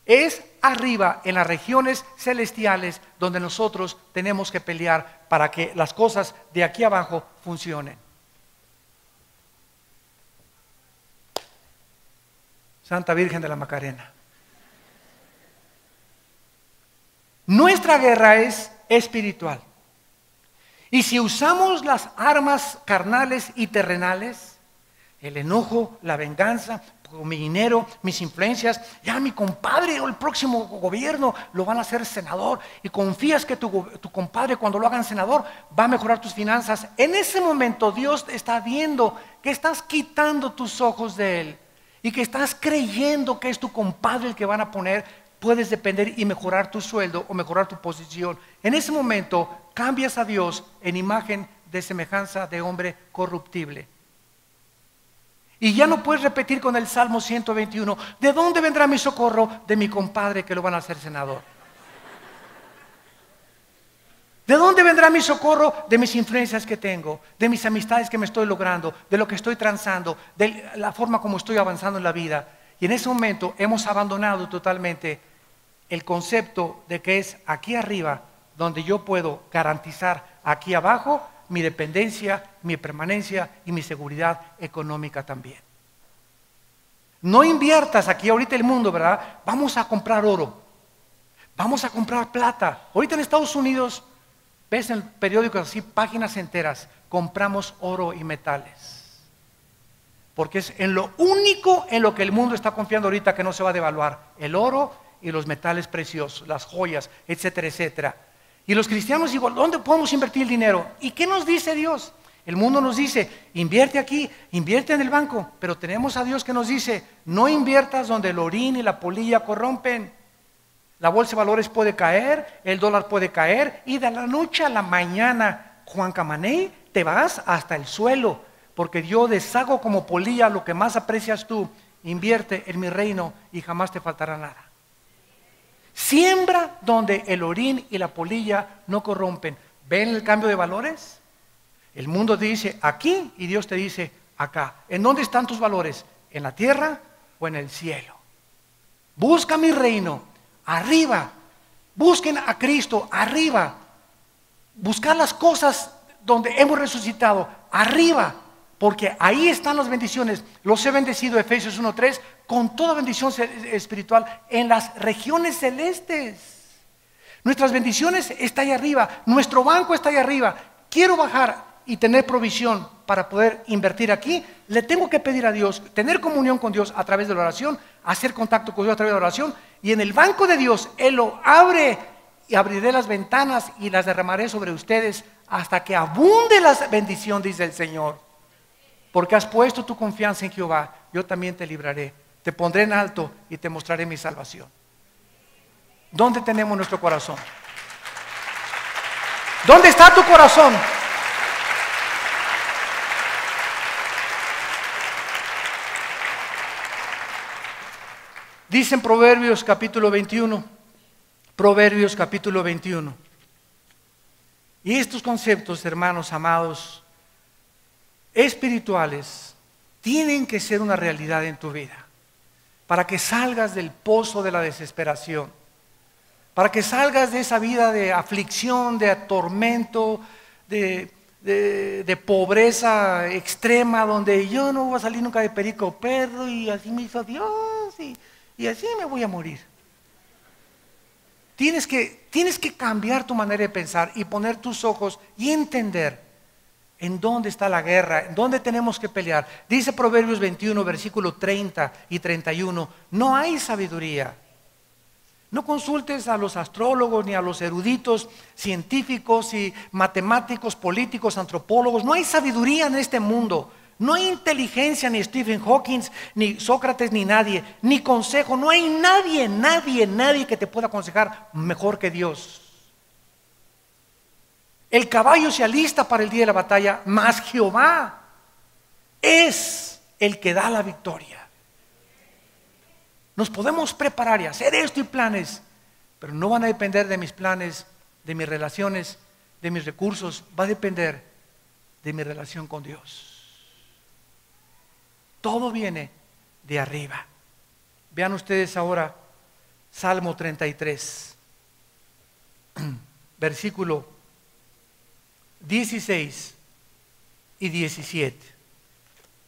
Es arriba, en las regiones celestiales, donde nosotros tenemos que pelear para que las cosas de aquí abajo funcionen. Santa Virgen de la Macarena. Nuestra guerra es espiritual. Y si usamos las armas carnales y terrenales, el enojo, la venganza, con mi dinero, mis influencias, ya mi compadre o el próximo gobierno lo van a hacer senador, y confías que tu compadre, cuando lo hagan senador, va a mejorar tus finanzas. En ese momento Dios está viendo que estás quitando tus ojos de Él y que estás creyendo que es tu compadre el que van a poner. Puedes depender y mejorar tu sueldo o mejorar tu posición. En ese momento cambias a Dios en imagen de semejanza de hombre corruptible. Y ya no puedes repetir con el Salmo 121, ¿de dónde vendrá mi socorro? De mi compadre que lo van a hacer senador. ¿De dónde vendrá mi socorro? De mis influencias que tengo, de mis amistades que me estoy logrando, de lo que estoy transando, de la forma como estoy avanzando en la vida. Y en ese momento hemos abandonado totalmente el concepto de que es aquí arriba donde yo puedo garantizar aquí abajo mi dependencia, mi permanencia y mi seguridad económica también. No inviertas aquí ahorita el mundo, ¿verdad? Vamos a comprar oro, vamos a comprar plata. Ahorita en Estados Unidos, ves en el periódico así, páginas enteras, compramos oro y metales. Porque es en lo único en lo que el mundo está confiando ahorita que no se va a devaluar: el oro y los metales preciosos, las joyas, etcétera, etcétera. Y los cristianos digo, ¿dónde podemos invertir el dinero? ¿Y qué nos dice Dios? El mundo nos dice, invierte aquí, invierte en el banco. Pero tenemos a Dios que nos dice, no inviertas donde el orín y la polilla corrompen. La bolsa de valores puede caer, el dólar puede caer, y de la noche a la mañana, Juan Camaney, te vas hasta el suelo, porque yo deshago como polilla lo que más aprecias tú. Invierte en mi reino y jamás te faltará nada. Siembra donde el orín y la polilla no corrompen. ¿Ven el cambio de valores? El mundo te dice aquí y Dios te dice acá. ¿En dónde están tus valores? ¿En la tierra o en el cielo? Busca mi reino arriba. Busquen a Cristo arriba. Buscar las cosas donde hemos resucitado arriba, porque ahí están las bendiciones. Los he bendecido, Efesios 1:3, con toda bendición espiritual en las regiones celestes. Nuestras bendiciones están ahí arriba, nuestro banco está ahí arriba. Quiero bajar y tener provisión para poder invertir aquí. Le tengo que pedir a Dios, tener comunión con Dios a través de la oración, hacer contacto con Dios a través de la oración, y en el banco de Dios Él lo abre, y abriré las ventanas y las derramaré sobre ustedes hasta que abunde la bendición, dice el Señor. Porque has puesto tu confianza en Jehová. yo también te libraré. Te pondré en alto y te mostraré mi salvación. ¿Dónde tenemos nuestro corazón? ¿Dónde está tu corazón? Dice en Proverbios capítulo 21, Proverbios capítulo 21. Y estos conceptos, hermanos amados, espirituales, tienen que ser una realidad en tu vida, para que salgas del pozo de la desesperación, para que salgas de esa vida de aflicción, de tormento, de pobreza extrema, donde yo no voy a salir nunca de perico perro y así me hizo Dios y así me voy a morir. Tienes que cambiar tu manera de pensar y poner tus ojos y entender en dónde está la guerra, en dónde tenemos que pelear. Dice Proverbios 21, versículo 30 y 31, no hay sabiduría. No consultes a los astrólogos ni a los eruditos científicos y matemáticos, políticos, antropólogos. No hay sabiduría en este mundo. No hay inteligencia, ni Stephen Hawking, ni Sócrates, ni nadie, ni consejo. No hay nadie que te pueda aconsejar mejor que Dios. El caballo se alista para el día de la batalla, mas Jehová es el que da la victoria. Nos podemos preparar y hacer esto y planes, pero no van a depender de mis planes, de mis relaciones, de mis recursos. Va a depender de mi relación con Dios. Todo viene de arriba. Vean ustedes ahora Salmo 33, versículo 16 y 17.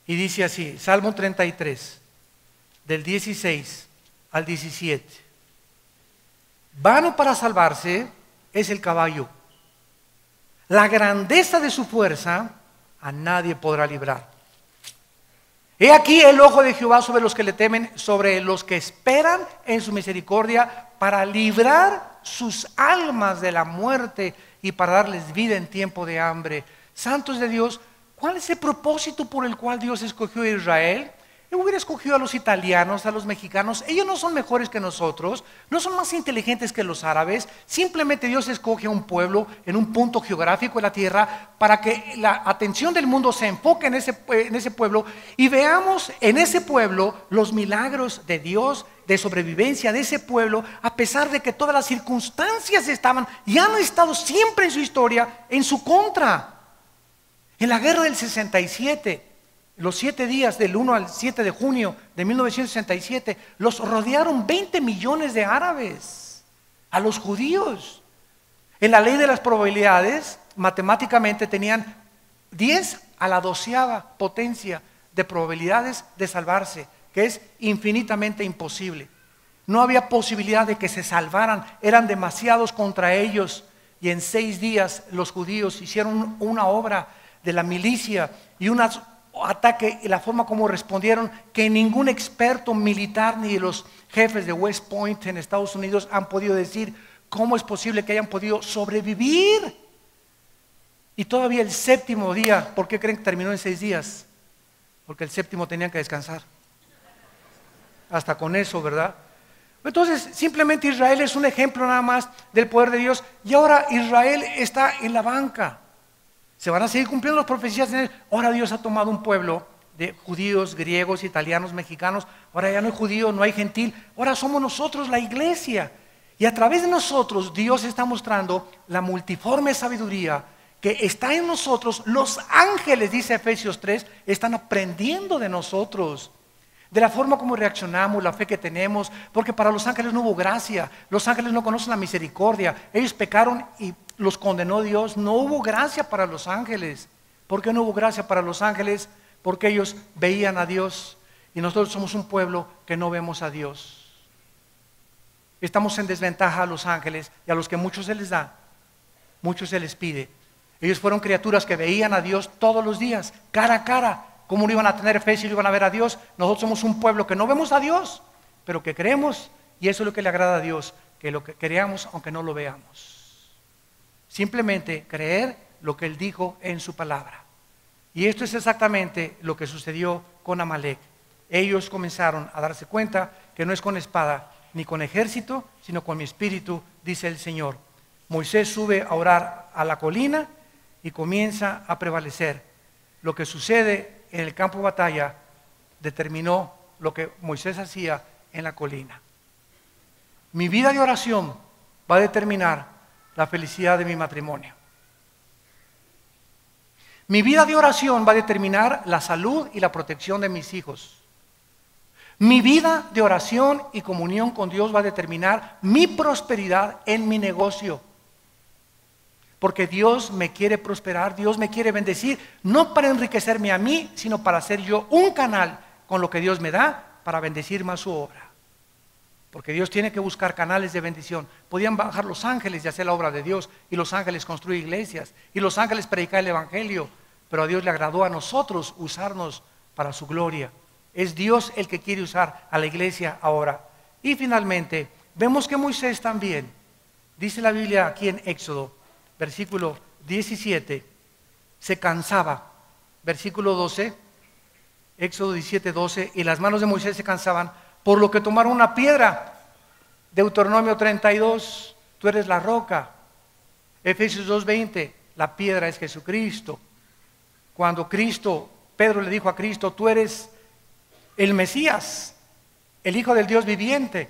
Y dice así, Salmo 33, del 16 al 17. Vano para salvarse es el caballo. La grandeza de su fuerza a nadie podrá librar. He aquí el ojo de Jehová sobre los que le temen, sobre los que esperan en su misericordia, para librar sus almas de la muerte y para darles vida en tiempo de hambre. Santos de Dios, ¿cuál es el propósito por el cual Dios escogió a Israel? Él hubiera escogido a los italianos, a los mexicanos. Ellos no son mejores que nosotros, no son más inteligentes que los árabes. Simplemente Dios escoge a un pueblo en un punto geográfico de la tierra para que la atención del mundo se enfoque en ese pueblo y veamos en ese pueblo los milagros de Dios, de sobrevivencia de ese pueblo, a pesar de que todas las circunstancias estaban y han estado siempre en su historia en su contra. En la guerra del 67, los 7 días del 1 al 7 de junio de 1967, los rodearon 20 millones de árabes, a los judíos. En la ley de las probabilidades, matemáticamente tenían 10 a la 12ª potencia de probabilidades de salvarse, que es infinitamente imposible. No había posibilidad de que se salvaran, eran demasiados contra ellos. Y en 6 días los judíos hicieron una obra de la milicia y un ataque, y la forma como respondieron, que ningún experto militar ni los jefes de West Point en Estados Unidos han podido decir cómo es posible que hayan podido sobrevivir. Y todavía el 7º día, ¿por qué creen que terminó en 6 días? Porque el 7º tenían que descansar. Hasta con eso, ¿verdad? Entonces, simplemente Israel es un ejemplo nada más del poder de Dios. Y ahora Israel está en la banca. Se van a seguir cumpliendo las profecías. Ahora Dios ha tomado un pueblo de judíos, griegos, italianos, mexicanos. Ahora ya no hay judío, no hay gentil. Ahora somos nosotros la iglesia. Y a través de nosotros Dios está mostrando la multiforme sabiduría que está en nosotros. Los ángeles, dice Efesios 3, están aprendiendo de nosotros. De la forma como reaccionamos, la fe que tenemos. Porque para los ángeles no hubo gracia. Los ángeles no conocen la misericordia. Ellos pecaron y los condenó Dios. No hubo gracia para los ángeles. ¿Por qué no hubo gracia para los ángeles? Porque ellos veían a Dios y nosotros somos un pueblo que no vemos a Dios. Estamos en desventaja a los ángeles, y a los que mucho se les da, mucho se les pide. Ellos fueron criaturas que veían a Dios todos los días, cara a cara. ¿Cómo no iban a tener fe si no iban a ver a Dios? Nosotros somos un pueblo que no vemos a Dios, pero que creemos, y eso es lo que le agrada a Dios, que lo que creamos aunque no lo veamos. Simplemente creer lo que Él dijo en su palabra. Y esto es exactamente lo que sucedió con Amalek. ellos comenzaron a darse cuenta que no es con espada ni con ejército, sino con mi espíritu, dice el Señor. Moisés sube a orar a la colina y comienza a prevalecer. Lo que sucede en el campo de batalla determinó lo que Moisés hacía en la colina. Mi vida de oración va a determinar la felicidad de mi matrimonio. Mi vida de oración va a determinar la salud y la protección de mis hijos. Mi vida de oración y comunión con Dios va a determinar mi prosperidad en mi negocio. Porque Dios me quiere prosperar, Dios me quiere bendecir, no para enriquecerme a mí, sino para ser yo un canal con lo que Dios me da para bendecir más su obra. Porque Dios tiene que buscar canales de bendición. Podían bajar los ángeles y hacer la obra de Dios, y los ángeles construir iglesias, y los ángeles predicar el evangelio, pero a Dios le agradó a nosotros usarnos para su gloria. Es Dios el que quiere usar a la iglesia ahora. Y finalmente, vemos que Moisés también, dice la Biblia aquí en Éxodo, versículo 17, se cansaba. Versículo 12, Éxodo 17, 12, y las manos de Moisés se cansaban, por lo que tomaron una piedra. Deuteronomio 32, tú eres la roca. Efesios 2:20, la piedra es Jesucristo. Cuando Pedro le dijo a Cristo, tú eres el Mesías, el Hijo del Dios viviente.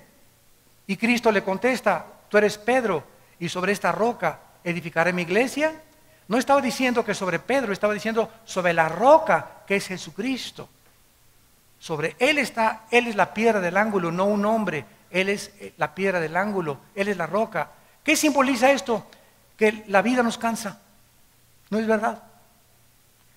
Y Cristo le contesta, tú eres Pedro, y sobre esta roca edificaré mi iglesia. No estaba diciendo que sobre Pedro, estaba diciendo sobre la roca que es Jesucristo. Sobre Él está, Él es la piedra del ángulo, no un hombre. Él es la piedra del ángulo, Él es la roca. ¿Qué simboliza esto? Que la vida nos cansa. ¿No es verdad?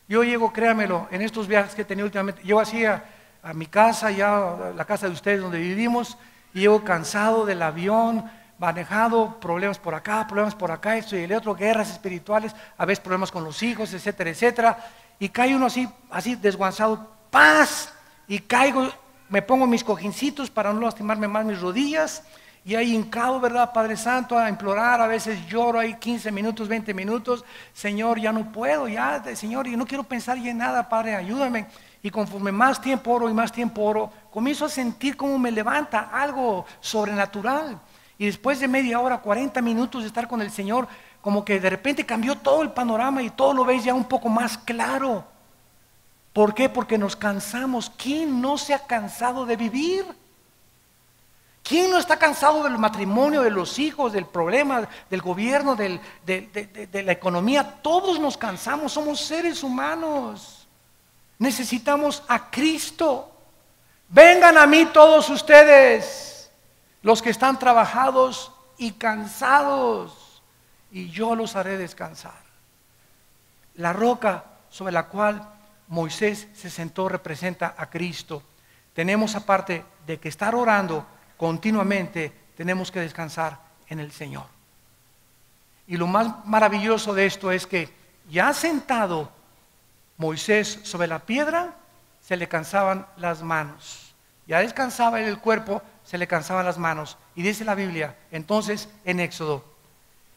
Yo llego, créamelo, en estos viajes que he tenido últimamente, llego así a mi casa, ya a la casa de ustedes donde vivimos, y llego cansado del avión, manejado, problemas por acá, esto y el otro, guerras espirituales, a veces problemas con los hijos, etcétera, etcétera, y cae uno así desguanzado, ¡paz! Y caigo, me pongo mis cojincitos para no lastimarme más mis rodillas, y ahí hincado, ¿verdad, Padre Santo? A implorar, a veces lloro ahí 15 minutos, 20 minutos, Señor, ya no puedo, Señor, y no quiero pensar ya en nada, Padre, ayúdame. Y conforme más tiempo oro y más tiempo oro, comienzo a sentir como me levanta algo sobrenatural. Y después de media hora, 40 minutos de estar con el Señor, como que de repente cambió todo el panorama y todo lo ves ya un poco más claro. ¿Por qué? Porque nos cansamos. ¿Quién no se ha cansado de vivir? ¿Quién no está cansado del matrimonio, de los hijos, del problema, del gobierno, de la economía? Todos nos cansamos, somos seres humanos. Necesitamos a Cristo. Vengan a mí todos ustedes, los que están trabajados y cansados, y yo los haré descansar. La roca sobre la cual Moisés se sentó representa a Cristo. Tenemos, aparte de que estar orando continuamente, tenemos que descansar en el Señor. Y lo más maravilloso de esto es que ya sentado Moisés sobre la piedra, se le cansaban las manos. Ya descansaba el cuerpo, se le cansaban las manos. Y dice la Biblia, entonces en Éxodo,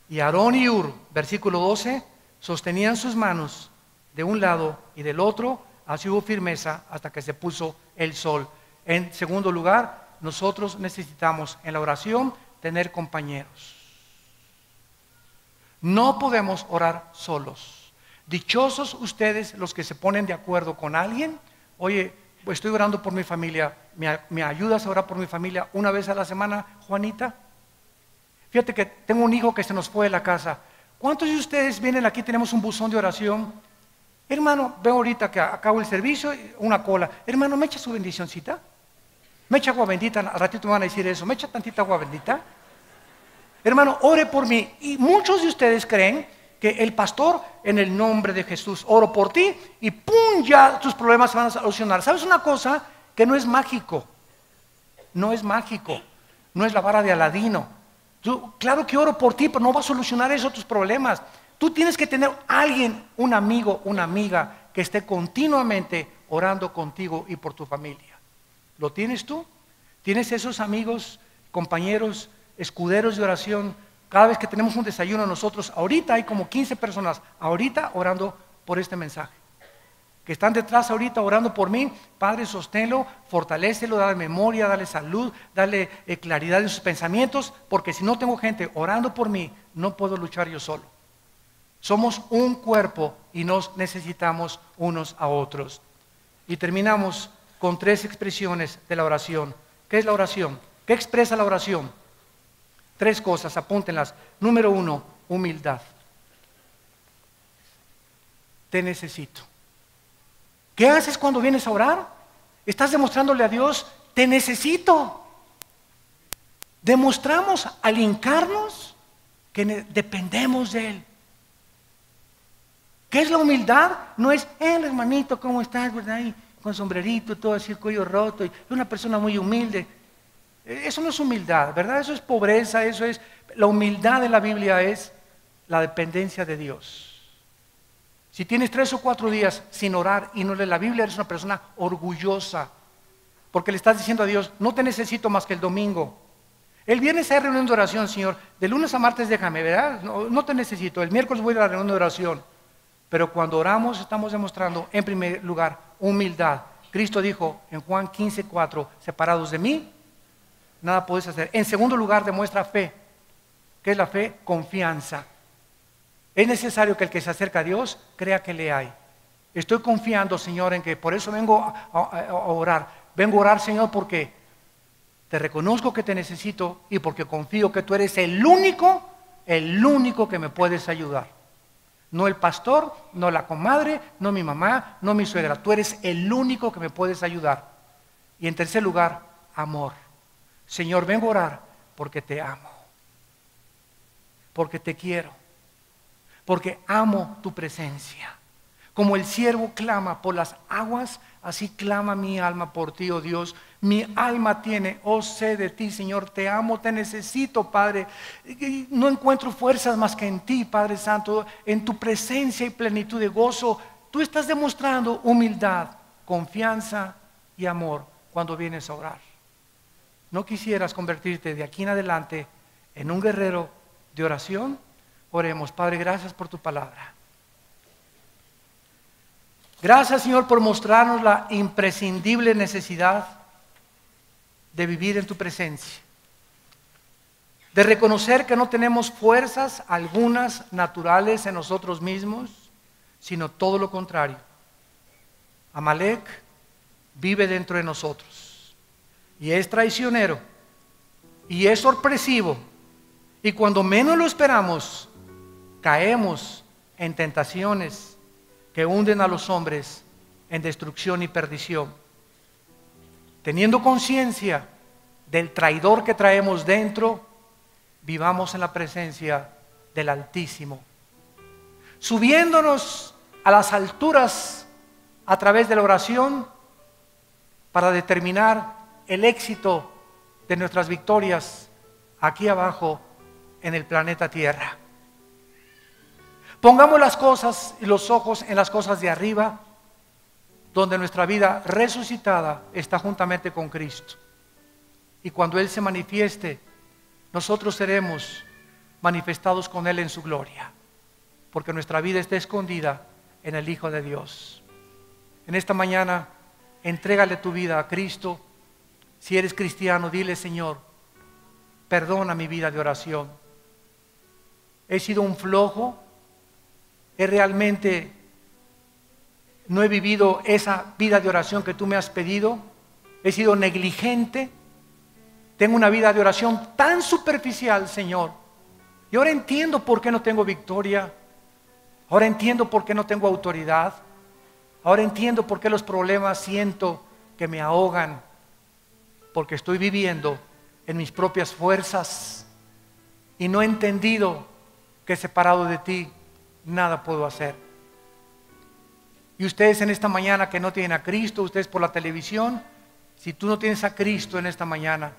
y Aarón y Hur, versículo 12, sostenían sus manos de un lado y del otro, así hubo firmeza hasta que se puso el sol. En segundo lugar, nosotros necesitamos en la oración tener compañeros. No podemos orar solos. Dichosos ustedes los que se ponen de acuerdo con alguien. Oye, pues estoy orando por mi familia, ¿me ayudas a orar por mi familia una vez a la semana, Juanita? Fíjate que tengo un hijo que se nos fue de la casa. ¿Cuántos de ustedes vienen aquí? Tenemos un buzón de oración. Hermano, veo ahorita que acabo el servicio, una cola. Hermano, ¿me echa su bendicioncita? ¿Me echa agua bendita? Al ratito me van a decir eso. ¿Me echa tantita agua bendita? Hermano, ore por mí. Y muchos de ustedes creen que el pastor, en el nombre de Jesús, oro por ti y ¡pum! Ya tus problemas se van a solucionar. ¿Sabes una cosa? Que no es mágico. No es mágico. No es la vara de Aladino. Claro que oro por ti, pero no va a solucionar eso tus problemas. Tú tienes que tener alguien, un amigo, una amiga, que esté continuamente orando contigo y por tu familia. ¿Lo tienes tú? ¿Tienes esos amigos, compañeros, escuderos de oración? Cada vez que tenemos un desayuno nosotros, ahorita hay como 15 personas, ahorita orando por este mensaje. que están detrás ahorita orando por mí, Padre, sosténlo, fortalécelo, dale memoria, dale salud, dale claridad en sus pensamientos, porque si no tengo gente orando por mí, no puedo luchar yo solo. Somos un cuerpo y nos necesitamos unos a otros. Y terminamos con 3 expresiones de la oración. ¿Qué es la oración? ¿Qué expresa la oración? 3 cosas, apúntenlas. Número 1, humildad. Te necesito. ¿Qué haces cuando vienes a orar? Estás demostrándole a Dios, te necesito. Demostramos al hincarnos que dependemos de Él. ¿Qué es la humildad? No es, hermanito, ¿cómo estás? ¿Verdad? Y con sombrerito, todo así, el cuello roto, y una persona muy humilde. Eso no es humildad, ¿verdad? Eso es pobreza, eso es... La humildad de la Biblia es la dependencia de Dios. Si tienes 3 o 4 días sin orar y no leer la Biblia, eres una persona orgullosa, porque le estás diciendo a Dios, no te necesito más que el domingo. El viernes hay reunión de oración, Señor. De lunes a martes déjame, ¿verdad? No te necesito. El miércoles voy a la reunión de oración. Pero cuando oramos estamos demostrando, en primer lugar, humildad. Cristo dijo en Juan 15:4, separados de mí, nada podéis hacer. En segundo lugar, demuestra fe. ¿Qué es la fe? Confianza. Es necesario que el que se acerca a Dios crea que le hay. Estoy confiando, Señor, en que por eso vengo a orar. Vengo a orar, Señor, porque te reconozco que te necesito y porque confío que tú eres el único que me puedes ayudar. No el pastor, no la comadre, no mi mamá, no mi suegra. Tú eres el único que me puedes ayudar. Y en tercer lugar, amor. Señor, vengo a orar porque te amo. Porque te quiero. Porque amo tu presencia. Como el siervo clama por las aguas, así clama mi alma por ti, oh Dios. Mi alma tiene, oh sed de ti, Señor. Te amo, te necesito, Padre. No encuentro fuerzas más que en ti, Padre Santo. En tu presencia y plenitud de gozo. Tú estás demostrando humildad, confianza y amor cuando vienes a orar. ¿No quisieras convertirte de aquí en adelante en un guerrero de oración? Oremos. Padre, gracias por tu palabra. Gracias, Señor, por mostrarnos la imprescindible necesidad de vivir en tu presencia, de reconocer que no tenemos fuerzas algunas naturales en nosotros mismos, sino todo lo contrario. Amalek vive dentro de nosotros y es traicionero y es sorpresivo, y cuando menos lo esperamos caemos en tentaciones que hunden a los hombres en destrucción y perdición. Teniendo conciencia del traidor que traemos dentro, vivamos en la presencia del Altísimo, subiéndonos a las alturas a través de la oración para determinar el éxito de nuestras victorias aquí abajo en el planeta Tierra. Pongamos las cosas y los ojos en las cosas de arriba, donde nuestra vida resucitada está juntamente con Cristo. Y cuando Él se manifieste, nosotros seremos manifestados con Él en su gloria, porque nuestra vida está escondida en el Hijo de Dios. En esta mañana, entrégale tu vida a Cristo. Si eres cristiano, dile: Señor, perdona mi vida de oración. He sido un flojo. No he vivido esa vida de oración que tú me has pedido. He sido negligente. Tengo una vida de oración tan superficial, Señor. Y ahora entiendo por qué no tengo victoria. Ahora entiendo por qué no tengo autoridad. Ahora entiendo por qué los problemas siento que me ahogan. Porque estoy viviendo en mis propias fuerzas y no he entendido que separado de ti nada puedo hacer. Y ustedes en esta mañana que no tienen a Cristo, ustedes por la televisión, si tú no tienes a Cristo en esta mañana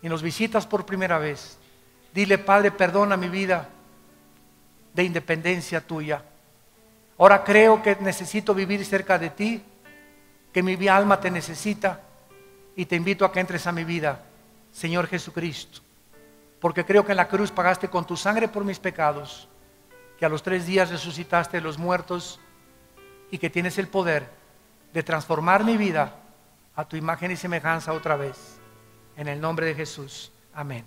y nos visitas por primera vez, dile: Padre, perdona mi vida de independencia tuya. Ahora creo que necesito vivir cerca de ti, que mi alma te necesita, y te invito a que entres a mi vida, Señor Jesucristo, porque creo que en la cruz pagaste con tu sangre por mis pecados, que a los 3 días resucitaste de los muertos y que tienes el poder de transformar mi vida a tu imagen y semejanza otra vez. En el nombre de Jesús. Amén.